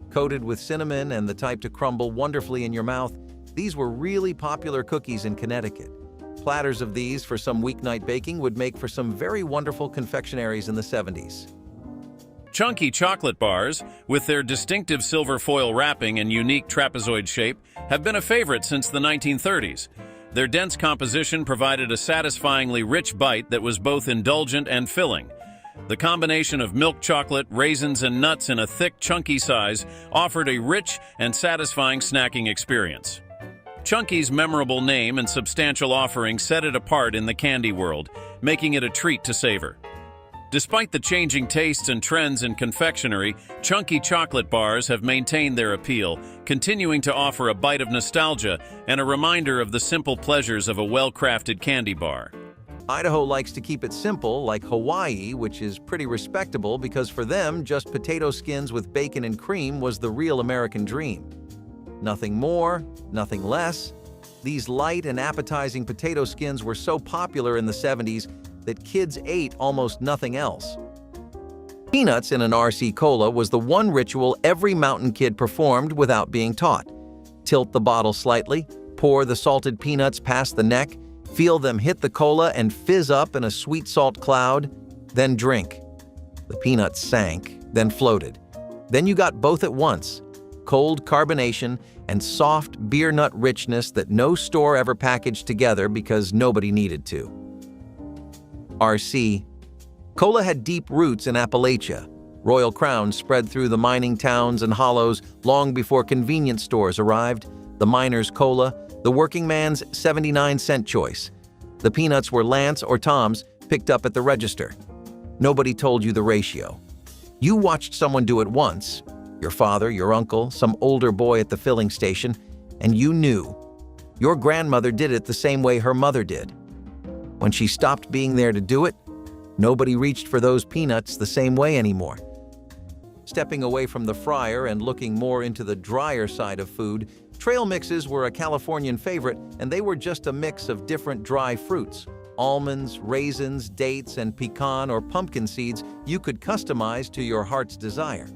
Coated with cinnamon and the type to crumble wonderfully in your mouth, these were really popular cookies in Connecticut. Platters of these for some weeknight baking would make for some very wonderful confectionaries in the 70s. Chunky chocolate bars, with their distinctive silver foil wrapping and unique trapezoid shape, have been a favorite since the 1930s. Their dense composition provided a satisfyingly rich bite that was both indulgent and filling. The combination of milk chocolate, raisins, and nuts in a thick, chunky size offered a rich and satisfying snacking experience. Chunky's memorable name and substantial offering set it apart in the candy world, making it a treat to savor. Despite the changing tastes and trends in confectionery, chunky chocolate bars have maintained their appeal, continuing to offer a bite of nostalgia and a reminder of the simple pleasures of a well-crafted candy bar. Idaho likes to keep it simple, like Hawaii, which is pretty respectable because for them, just potato skins with bacon and cream was the real American dream. Nothing more, nothing less. These light and appetizing potato skins were so popular in the 70s that kids ate almost nothing else. Peanuts in an RC Cola was the one ritual every mountain kid performed without being taught. Tilt the bottle slightly, pour the salted peanuts past the neck, feel them hit the cola and fizz up in a sweet salt cloud, then drink. The peanuts sank, then floated. Then you got both at once, cold carbonation and soft beer nut richness that no store ever packaged together because nobody needed to. RC. Cola had deep roots in Appalachia. Royal Crown spread through the mining towns and hollows long before convenience stores arrived. The miner's cola, the working man's 79-cent choice. The peanuts were Lance or Tom's, picked up at the register. Nobody told you the ratio. You watched someone do it once, your father, your uncle, some older boy at the filling station, and you knew. Your grandmother did it the same way her mother did. When she stopped being there to do it, nobody reached for those peanuts the same way anymore. Stepping away from the fryer and looking more into the drier side of food, trail mixes were a Californian favorite, and they were just a mix of different dry fruits. Almonds, raisins, dates, and pecan or pumpkin seeds you could customize to your heart's desire.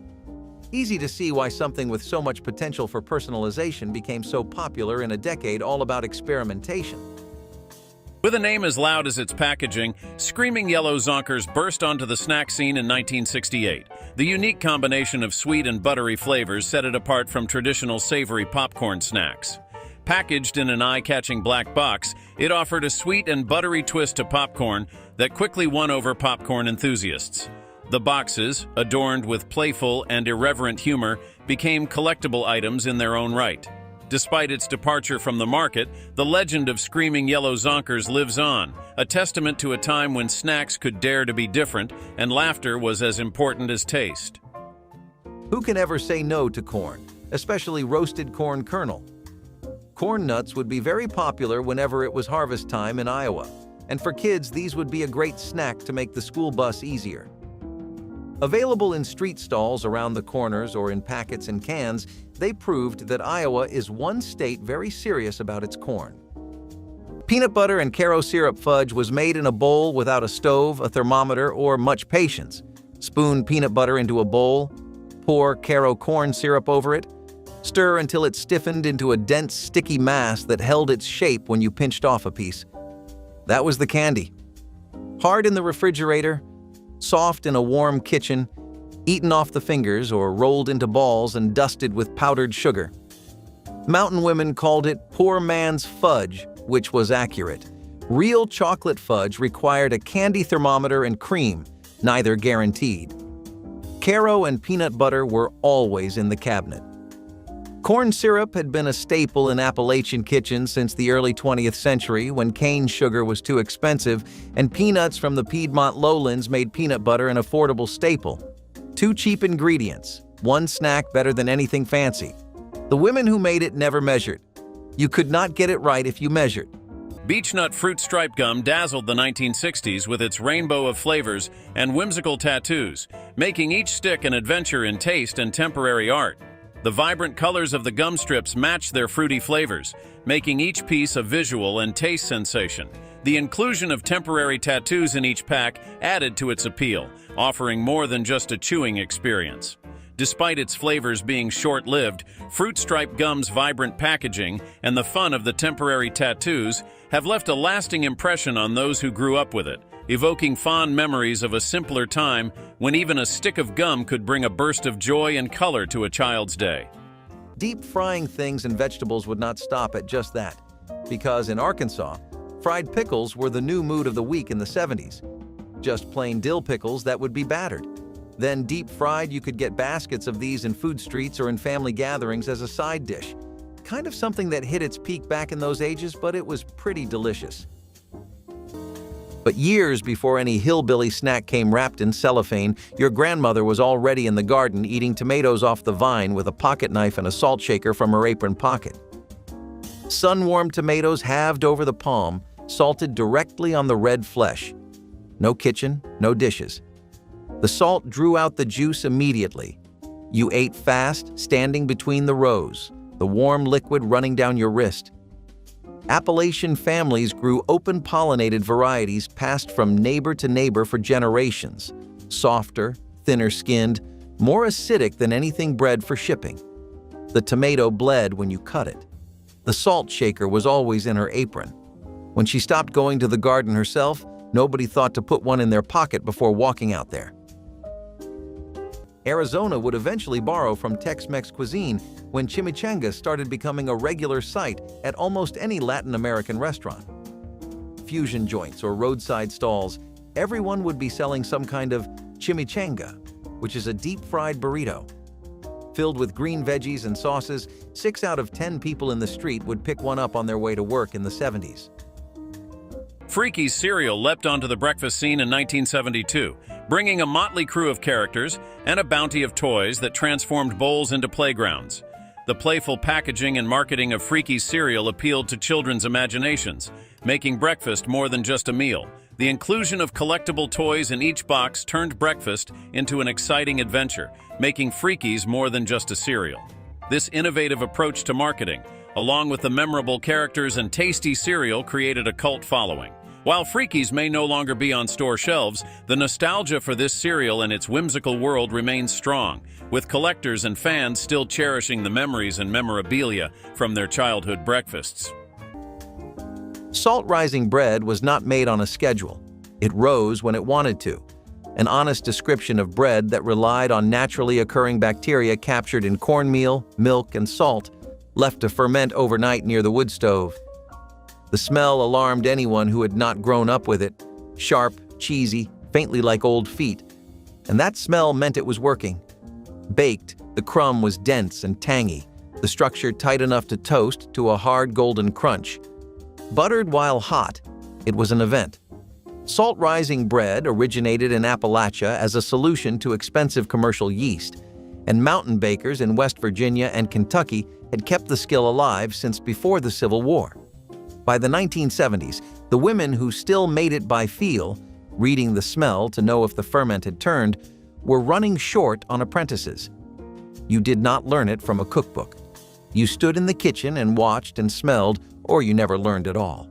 Easy to see why something with so much potential for personalization became so popular in a decade all about experimentation. With a name as loud as its packaging, Screaming Yellow Zonkers burst onto the snack scene in 1968. The unique combination of sweet and buttery flavors set it apart from traditional savory popcorn snacks. Packaged in an eye-catching black box, it offered a sweet and buttery twist to popcorn that quickly won over popcorn enthusiasts. The boxes, adorned with playful and irreverent humor, became collectible items in their own right. Despite its departure from the market, the legend of Screaming Yellow Zonkers lives on, a testament to a time when snacks could dare to be different and laughter was as important as taste. Who can ever say no to corn, especially roasted corn kernel? Corn nuts would be very popular whenever it was harvest time in Iowa, and for kids these would be a great snack to make the school bus easier. Available in street stalls around the corners or in packets and cans, they proved that Iowa is one state very serious about its corn. Peanut butter and Karo syrup fudge was made in a bowl without a stove, a thermometer, or much patience. Spoon peanut butter into a bowl, pour Karo corn syrup over it, stir until it stiffened into a dense, sticky mass that held its shape when you pinched off a piece. That was the candy. Hard in the refrigerator, soft in a warm kitchen, eaten off the fingers or rolled into balls and dusted with powdered sugar. Mountain women called it poor man's fudge, which was accurate. Real chocolate fudge required a candy thermometer and cream, neither guaranteed. Karo and peanut butter were always in the cabinet. Corn syrup had been a staple in Appalachian kitchens since the early 20th century when cane sugar was too expensive and peanuts from the Piedmont lowlands made peanut butter an affordable staple. Two cheap ingredients, one snack better than anything fancy. The women who made it never measured. You could not get it right if you measured. Beechnut fruit stripe gum dazzled the 1960s with its rainbow of flavors and whimsical tattoos, making each stick an adventure in taste and temporary art. The vibrant colors of the gum strips matched their fruity flavors, making each piece a visual and taste sensation. The inclusion of temporary tattoos in each pack added to its appeal, offering more than just a chewing experience. Despite its flavors being short-lived, Fruit Stripe Gum's vibrant packaging and the fun of the temporary tattoos have left a lasting impression on those who grew up with it, evoking fond memories of a simpler time when even a stick of gum could bring a burst of joy and color to a child's day. Deep frying things and vegetables would not stop at just that, because in Arkansas, fried pickles were the new mood of the week in the 70s. Just plain dill pickles that would be battered. Then deep fried, you could get baskets of these in food streets or in family gatherings as a side dish. Kind of something that hit its peak back in those ages, but it was pretty delicious. But years before any hillbilly snack came wrapped in cellophane, your grandmother was already in the garden eating tomatoes off the vine with a pocket knife and a salt shaker from her apron pocket. Sun-warmed tomatoes halved over the palm, salted directly on the red flesh. No kitchen, no dishes. The salt drew out the juice immediately. You ate fast, standing between the rows, the warm liquid running down your wrist. Appalachian families grew open-pollinated varieties passed from neighbor to neighbor for generations. Softer, thinner-skinned, more acidic than anything bred for shipping. The tomato bled when you cut it. The salt shaker was always in her apron. When she stopped going to the garden herself, nobody thought to put one in their pocket before walking out there. Arizona would eventually borrow from Tex-Mex cuisine when chimichangas started becoming a regular sight at almost any Latin American restaurant. Fusion joints or roadside stalls, everyone would be selling some kind of chimichanga, which is a deep-fried burrito. Filled with green veggies and sauces, 6 out of 10 people in the street would pick one up on their way to work in the 70s. Freaky's cereal leapt onto the breakfast scene in 1972, bringing a motley crew of characters and a bounty of toys that transformed bowls into playgrounds. The playful packaging and marketing of Freaky's cereal appealed to children's imaginations, making breakfast more than just a meal. The inclusion of collectible toys in each box turned breakfast into an exciting adventure, making Freaky's more than just a cereal. This innovative approach to marketing, along with the memorable characters and tasty cereal, created a cult following. While Freaky's may no longer be on store shelves, the nostalgia for this cereal and its whimsical world remains strong, with collectors and fans still cherishing the memories and memorabilia from their childhood breakfasts. Salt-rising bread was not made on a schedule. It rose when it wanted to. An honest description of bread that relied on naturally occurring bacteria captured in cornmeal, milk, and salt, left to ferment overnight near the wood stove. The smell alarmed anyone who had not grown up with it. Sharp, cheesy, faintly like old feet. And that smell meant it was working. Baked, the crumb was dense and tangy, the structure tight enough to toast to a hard golden crunch. Buttered while hot, it was an event. Salt-rising bread originated in Appalachia as a solution to expensive commercial yeast, and mountain bakers in West Virginia and Kentucky had kept the skill alive since before the Civil War. By the 1970s, the women who still made it by feel, reading the smell to know if the ferment had turned, were running short on apprentices. You did not learn it from a cookbook. You stood in the kitchen and watched and smelled, or you never learned at all.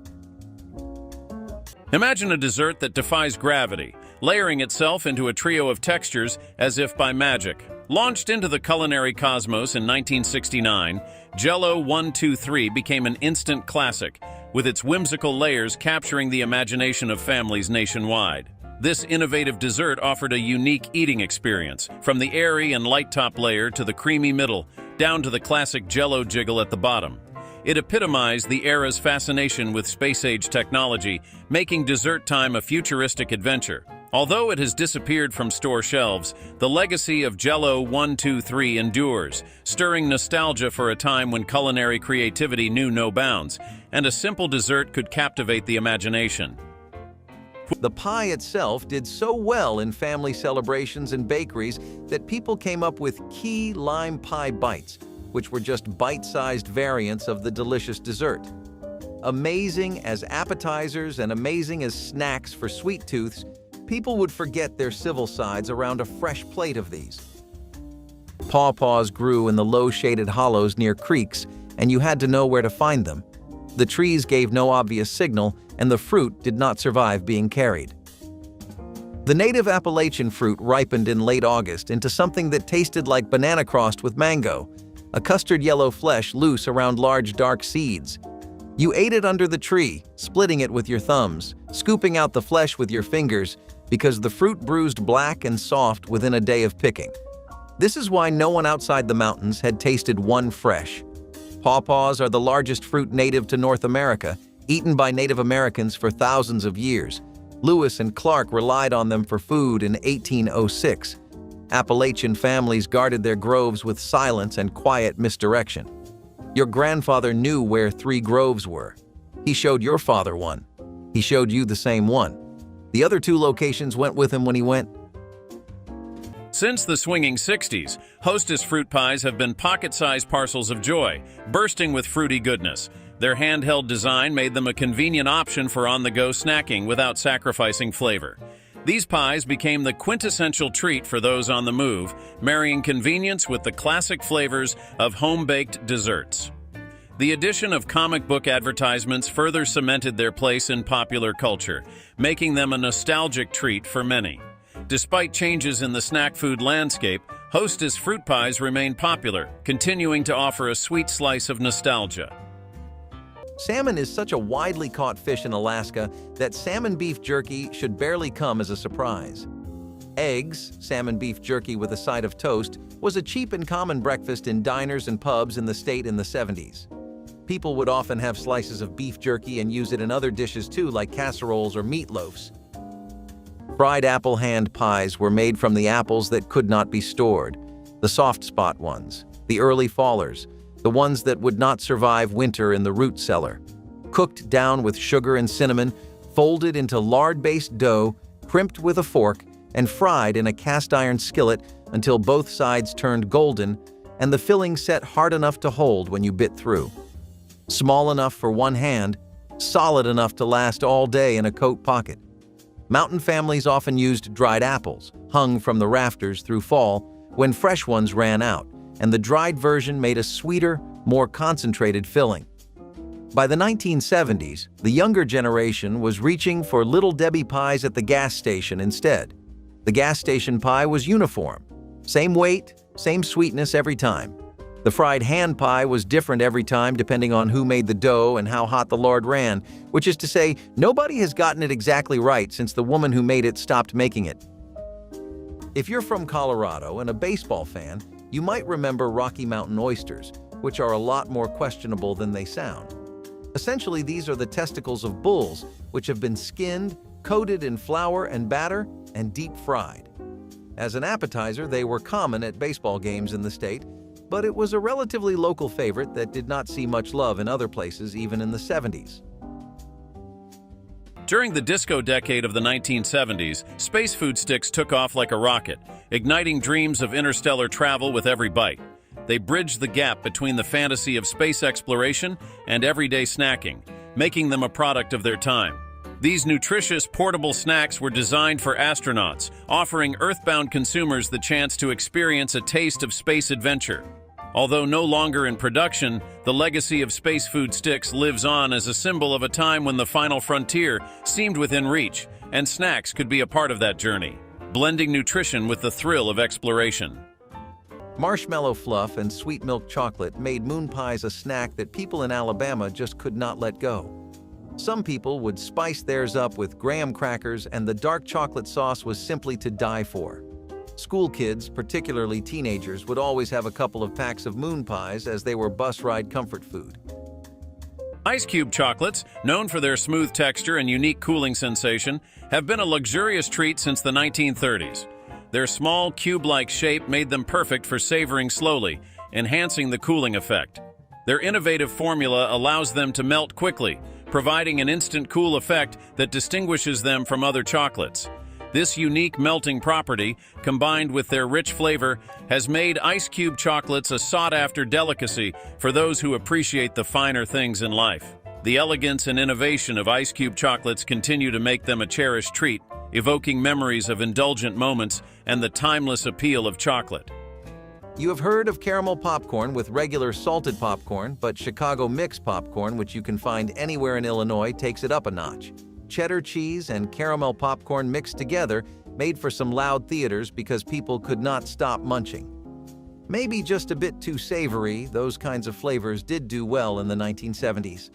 Imagine a dessert that defies gravity, layering itself into a trio of textures as if by magic. Launched into the culinary cosmos in 1969, Jell-O 1-2-3 became an instant classic, with its whimsical layers capturing the imagination of families nationwide. This innovative dessert offered a unique eating experience, from the airy and light top layer to the creamy middle, down to the classic Jell-O jiggle at the bottom. It epitomized the era's fascination with space-age technology, making dessert time a futuristic adventure. Although it has disappeared from store shelves, the legacy of Jell-O 1-2-3 endures, stirring nostalgia for a time when culinary creativity knew no bounds, and a simple dessert could captivate the imagination. The pie itself did so well in family celebrations and bakeries that people came up with key lime pie bites, which were just bite-sized variants of the delicious dessert. Amazing as appetizers and amazing as snacks for sweet tooths, people would forget their civil sides around a fresh plate of these. Pawpaws grew in the low-shaded hollows near creeks, and you had to know where to find them. The trees gave no obvious signal, and the fruit did not survive being carried. The native Appalachian fruit ripened in late August into something that tasted like banana crossed with mango, a custard yellow flesh loose around large dark seeds. You ate it under the tree, splitting it with your thumbs, scooping out the flesh with your fingers, because the fruit bruised black and soft within a day of picking. This is why no one outside the mountains had tasted one fresh. Pawpaws are the largest fruit native to North America, eaten by Native Americans for thousands of years. Lewis and Clark relied on them for food in 1806. Appalachian families guarded their groves with silence and quiet misdirection. Your grandfather knew where 3 groves were. He showed your father one. He showed you the same one. The other 2 locations went with him when he went. Since the swinging 60s, Hostess fruit pies have been pocket-sized parcels of joy, bursting with fruity goodness. Their handheld design made them a convenient option for on-the-go snacking without sacrificing flavor. These pies became the quintessential treat for those on the move, marrying convenience with the classic flavors of home-baked desserts. The addition of comic book advertisements further cemented their place in popular culture, making them a nostalgic treat for many. Despite changes in the snack food landscape, Hostess fruit pies remain popular, continuing to offer a sweet slice of nostalgia. Salmon is such a widely caught fish in Alaska that salmon beef jerky should barely come as a surprise. Eggs, salmon beef jerky with a side of toast, was a cheap and common breakfast in diners and pubs in the state in the 70s. People would often have slices of beef jerky and use it in other dishes too, like casseroles or meatloafs. Fried apple hand pies were made from the apples that could not be stored, the soft spot ones, the early fallers, the ones that would not survive winter in the root cellar. Cooked down with sugar and cinnamon, folded into lard-based dough, crimped with a fork, and fried in a cast-iron skillet until both sides turned golden and the filling set hard enough to hold when you bit through. Small enough for one hand, solid enough to last all day in a coat pocket. Mountain families often used dried apples, hung from the rafters through fall, when fresh ones ran out, and the dried version made a sweeter, more concentrated filling. By the 1970s, the younger generation was reaching for Little Debbie pies at the gas station instead. The gas station pie was uniform. Same weight, same sweetness every time. The fried hand pie was different every time depending on who made the dough and how hot the lard ran, which is to say, nobody has gotten it exactly right since the woman who made it stopped making it. If you're from Colorado and a baseball fan, you might remember Rocky Mountain oysters, which are a lot more questionable than they sound. Essentially, these are the testicles of bulls, which have been skinned, coated in flour and batter, and deep fried. As an appetizer, they were common at baseball games in the state, but it was a relatively local favorite that did not see much love in other places even in the 70s. During the disco decade of the 1970s, space food sticks took off like a rocket, igniting dreams of interstellar travel with every bite. They bridged the gap between the fantasy of space exploration and everyday snacking, making them a product of their time. These nutritious, portable snacks were designed for astronauts, offering Earthbound consumers the chance to experience a taste of space adventure. Although no longer in production, the legacy of space food sticks lives on as a symbol of a time when the final frontier seemed within reach, and snacks could be a part of that journey, blending nutrition with the thrill of exploration. Marshmallow fluff and sweet milk chocolate made moon pies a snack that people in Alabama just could not let go. Some people would spice theirs up with graham crackers, and the dark chocolate sauce was simply to die for. School kids, particularly teenagers, would always have a couple of packs of moon pies as they were bus ride comfort food. Ice cube chocolates, known for their smooth texture and unique cooling sensation, have been a luxurious treat since the 1930s. Their small, cube-like shape made them perfect for savoring slowly, enhancing the cooling effect. Their innovative formula allows them to melt quickly, providing an instant cool effect that distinguishes them from other chocolates. This unique melting property, combined with their rich flavor, has made ice cube chocolates a sought-after delicacy for those who appreciate the finer things in life. The elegance and innovation of ice cube chocolates continue to make them a cherished treat, evoking memories of indulgent moments and the timeless appeal of chocolate. You have heard of caramel popcorn with regular salted popcorn, but Chicago mix popcorn, which you can find anywhere in Illinois, takes it up a notch. Cheddar cheese and caramel popcorn mixed together made for some loud theaters because people could not stop munching. Maybe just a bit too savory, those kinds of flavors did do well in the 1970s.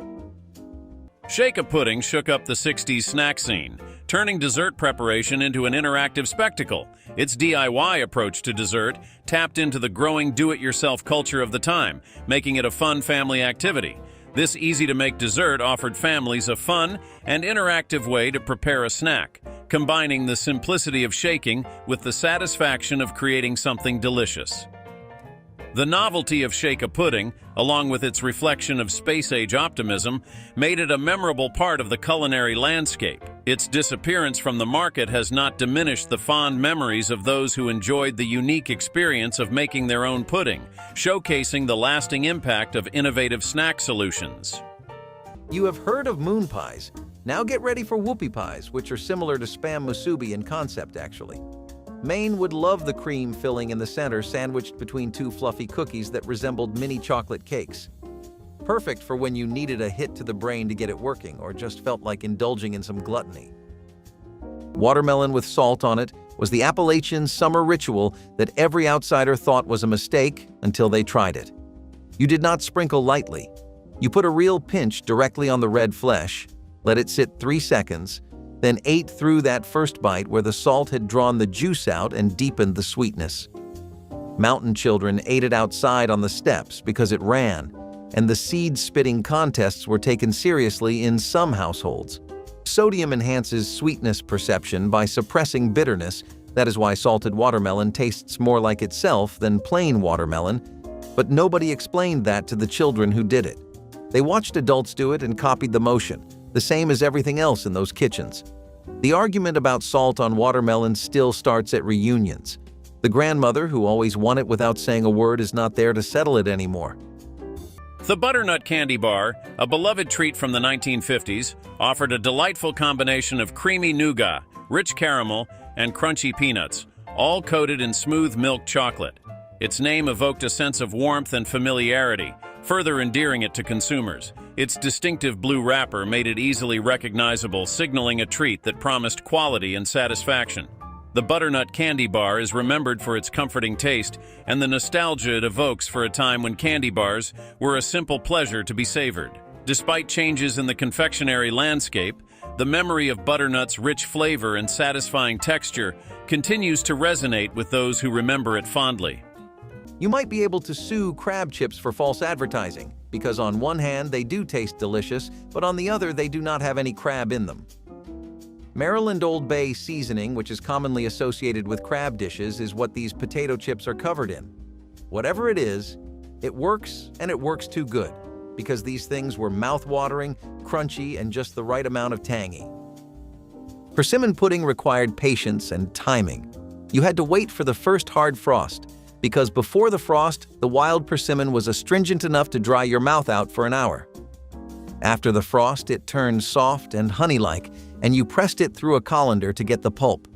Shake-a-Pudding shook up the 60s snack scene, turning dessert preparation into an interactive spectacle. Its DIY approach to dessert tapped into the growing do-it-yourself culture of the time, making it a fun family activity. This easy-to-make dessert offered families a fun and interactive way to prepare a snack, combining the simplicity of shaking with the satisfaction of creating something delicious. The novelty of Shake-a-Pudding, along with its reflection of space-age optimism, made it a memorable part of the culinary landscape. Its disappearance from the market has not diminished the fond memories of those who enjoyed the unique experience of making their own pudding, showcasing the lasting impact of innovative snack solutions. You have heard of moon pies. Now get ready for whoopie pies, which are similar to Spam musubi in concept, actually. Maine would love the cream filling in the center sandwiched between two fluffy cookies that resembled mini chocolate cakes. Perfect for when you needed a hit to the brain to get it working or just felt like indulging in some gluttony. Watermelon with salt on it was the Appalachian summer ritual that every outsider thought was a mistake until they tried it. You did not sprinkle lightly. You put a real pinch directly on the red flesh, let it sit 3 seconds, then ate through that first bite where the salt had drawn the juice out and deepened the sweetness. Mountain children ate it outside on the steps because it ran, and the seed-spitting contests were taken seriously in some households. Sodium enhances sweetness perception by suppressing bitterness. That is why salted watermelon tastes more like itself than plain watermelon, but nobody explained that to the children who did it. They watched adults do it and copied the motion, the same as everything else in those kitchens. The argument about salt on watermelon still starts at reunions. The grandmother who always won it without saying a word is not there to settle it anymore. The butternut candy bar, a beloved treat from the 1950s, offered a delightful combination of creamy nougat, rich caramel, and crunchy peanuts, all coated in smooth milk chocolate. Its name evoked a sense of warmth and familiarity, further endearing it to consumers. Its distinctive blue wrapper made it easily recognizable, signaling a treat that promised quality and satisfaction. The butternut candy bar is remembered for its comforting taste and the nostalgia it evokes for a time when candy bars were a simple pleasure to be savored. Despite changes in the confectionery landscape, the memory of butternut's rich flavor and satisfying texture continues to resonate with those who remember it fondly. You might be able to sue crab chips for false advertising, because on one hand they do taste delicious, but on the other they do not have any crab in them. Maryland Old Bay seasoning, which is commonly associated with crab dishes, is what these potato chips are covered in. Whatever it is, it works, and it works too good, because these things were mouth-watering, crunchy, and just the right amount of tangy. Persimmon pudding required patience and timing. You had to wait for the first hard frost, because before the frost, the wild persimmon was astringent enough to dry your mouth out for an hour. After the frost, it turned soft and honey-like, and you pressed it through a colander to get the pulp.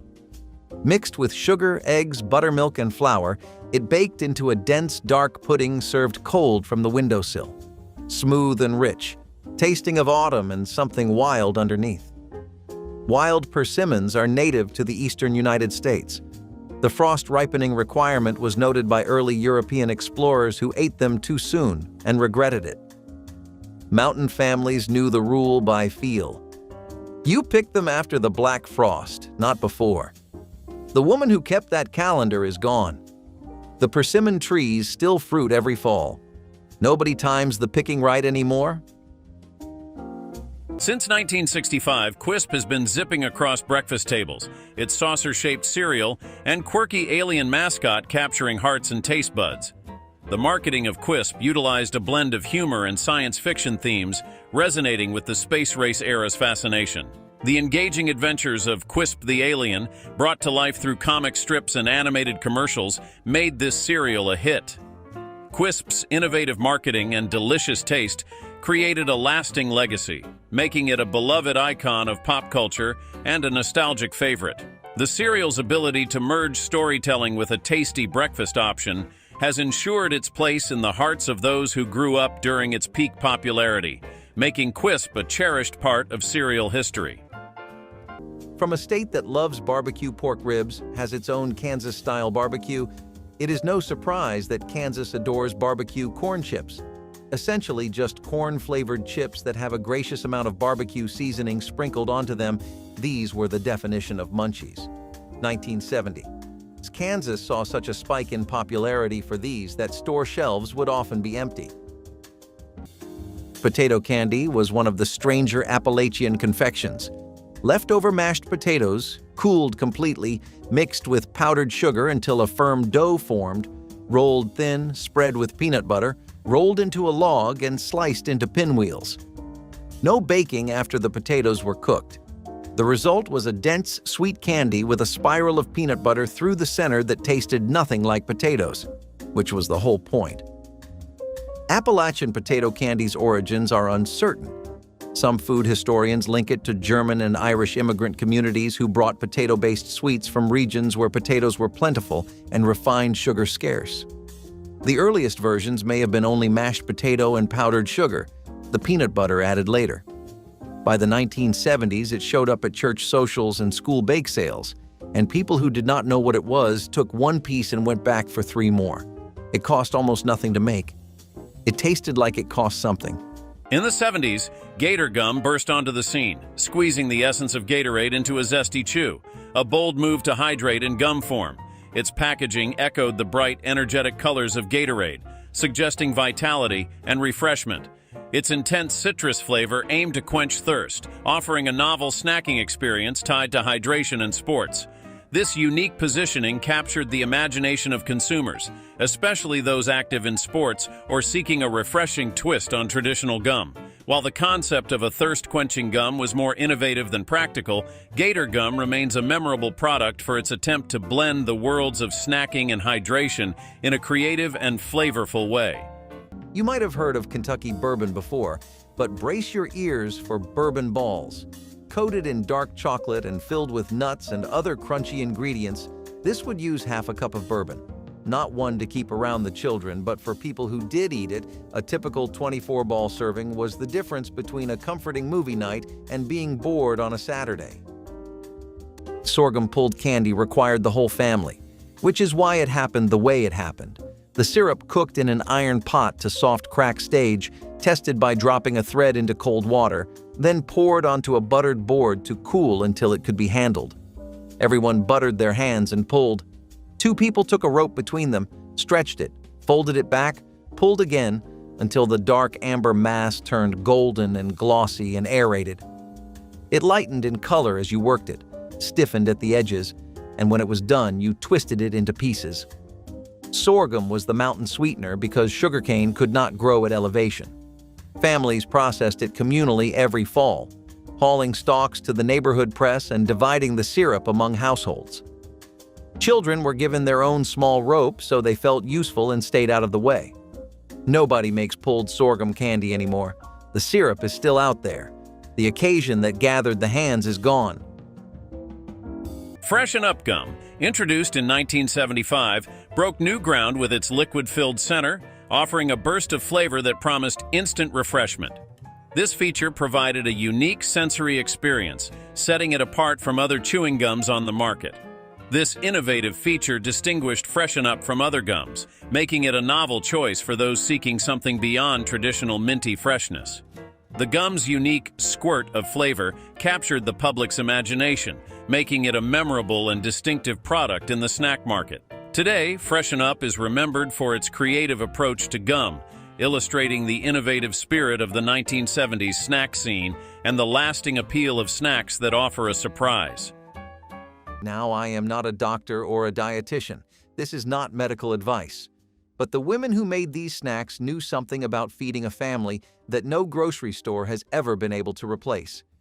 Mixed with sugar, eggs, buttermilk, and flour, it baked into a dense, dark pudding served cold from the windowsill. Smooth and rich, tasting of autumn and something wild underneath. Wild persimmons are native to the eastern United States. The frost ripening requirement was noted by early European explorers who ate them too soon and regretted it. Mountain families knew the rule by feel. You picked them after the black frost, not before. The woman who kept that calendar is gone. The persimmon trees still fruit every fall. Nobody times the picking right anymore. Since 1965, Quisp has been zipping across breakfast tables, its saucer-shaped cereal and quirky alien mascot capturing hearts and taste buds. The marketing of Quisp utilized a blend of humor and science fiction themes, resonating with the space race era's fascination. The engaging adventures of Quisp the Alien, brought to life through comic strips and animated commercials, made this cereal a hit. Quisp's innovative marketing and delicious taste created a lasting legacy, making it a beloved icon of pop culture and a nostalgic favorite. The cereal's ability to merge storytelling with a tasty breakfast option has ensured its place in the hearts of those who grew up during its peak popularity, making Quisp a cherished part of cereal history. From a state that loves barbecue pork ribs, has its own Kansas-style barbecue, it is no surprise that Kansas adores barbecue corn chips. Essentially just corn-flavored chips that have a gracious amount of barbecue seasoning sprinkled onto them. These were the definition of munchies. 1970. Kansas saw such a spike in popularity for these that store shelves would often be empty. Potato candy was one of the stranger Appalachian confections. Leftover mashed potatoes, cooled completely, mixed with powdered sugar until a firm dough formed, rolled thin, spread with peanut butter, rolled into a log, and sliced into pinwheels. No baking after the potatoes were cooked. The result was a dense, sweet candy with a spiral of peanut butter through the center that tasted nothing like potatoes, which was the whole point. Appalachian potato candy's origins are uncertain. Some food historians link it to German and Irish immigrant communities who brought potato-based sweets from regions where potatoes were plentiful and refined sugar scarce. The earliest versions may have been only mashed potato and powdered sugar, the peanut butter added later. By the 1970s, it showed up at church socials and school bake sales, and people who did not know what it was took one piece and went back for 3 more. It cost almost nothing to make. It tasted like it cost something. In the 70s, Gator Gum burst onto the scene, squeezing the essence of Gatorade into a zesty chew, a bold move to hydrate in gum form. Its packaging echoed the bright, energetic colors of Gatorade, suggesting vitality and refreshment. Its intense citrus flavor aimed to quench thirst, offering a novel snacking experience tied to hydration and sports. This unique positioning captured the imagination of consumers, especially those active in sports or seeking a refreshing twist on traditional gum. While the concept of a thirst-quenching gum was more innovative than practical, Gator Gum remains a memorable product for its attempt to blend the worlds of snacking and hydration in a creative and flavorful way. You might have heard of Kentucky bourbon before, but brace your ears for bourbon balls. Coated in dark chocolate and filled with nuts and other crunchy ingredients, this would use half a cup of bourbon. Not one to keep around the children, but for people who did eat it, a typical 24-ball serving was the difference between a comforting movie night and being bored on a Saturday. Sorghum pulled candy required the whole family, which is why it happened the way it happened. The syrup cooked in an iron pot to soft crack stage, tested by dropping a thread into cold water, then poured onto a buttered board to cool until it could be handled. Everyone buttered their hands and pulled. 2 people took a rope between them, stretched it, folded it back, pulled again, until the dark amber mass turned golden and glossy and aerated. It lightened in color as you worked it, stiffened at the edges, and when it was done, you twisted it into pieces. Sorghum was the mountain sweetener because sugarcane could not grow at elevation. Families processed it communally every fall, hauling stalks to the neighborhood press and dividing the syrup among households. Children were given their own small rope so they felt useful and stayed out of the way. Nobody makes pulled sorghum candy anymore. The syrup is still out there. The occasion that gathered the hands is gone. Freshen Up Gum, introduced in 1975, broke new ground with its liquid-filled center, offering a burst of flavor that promised instant refreshment. This feature provided a unique sensory experience, setting it apart from other chewing gums on the market. This innovative feature distinguished Freshen Up from other gums, making it a novel choice for those seeking something beyond traditional minty freshness. The gum's unique squirt of flavor captured the public's imagination, making it a memorable and distinctive product in the snack market. Today, Freshen Up is remembered for its creative approach to gum, illustrating the innovative spirit of the 1970s snack scene and the lasting appeal of snacks that offer a surprise. Now, I am not a doctor or a dietitian. This is not medical advice. But the women who made these snacks knew something about feeding a family that no grocery store has ever been able to replace.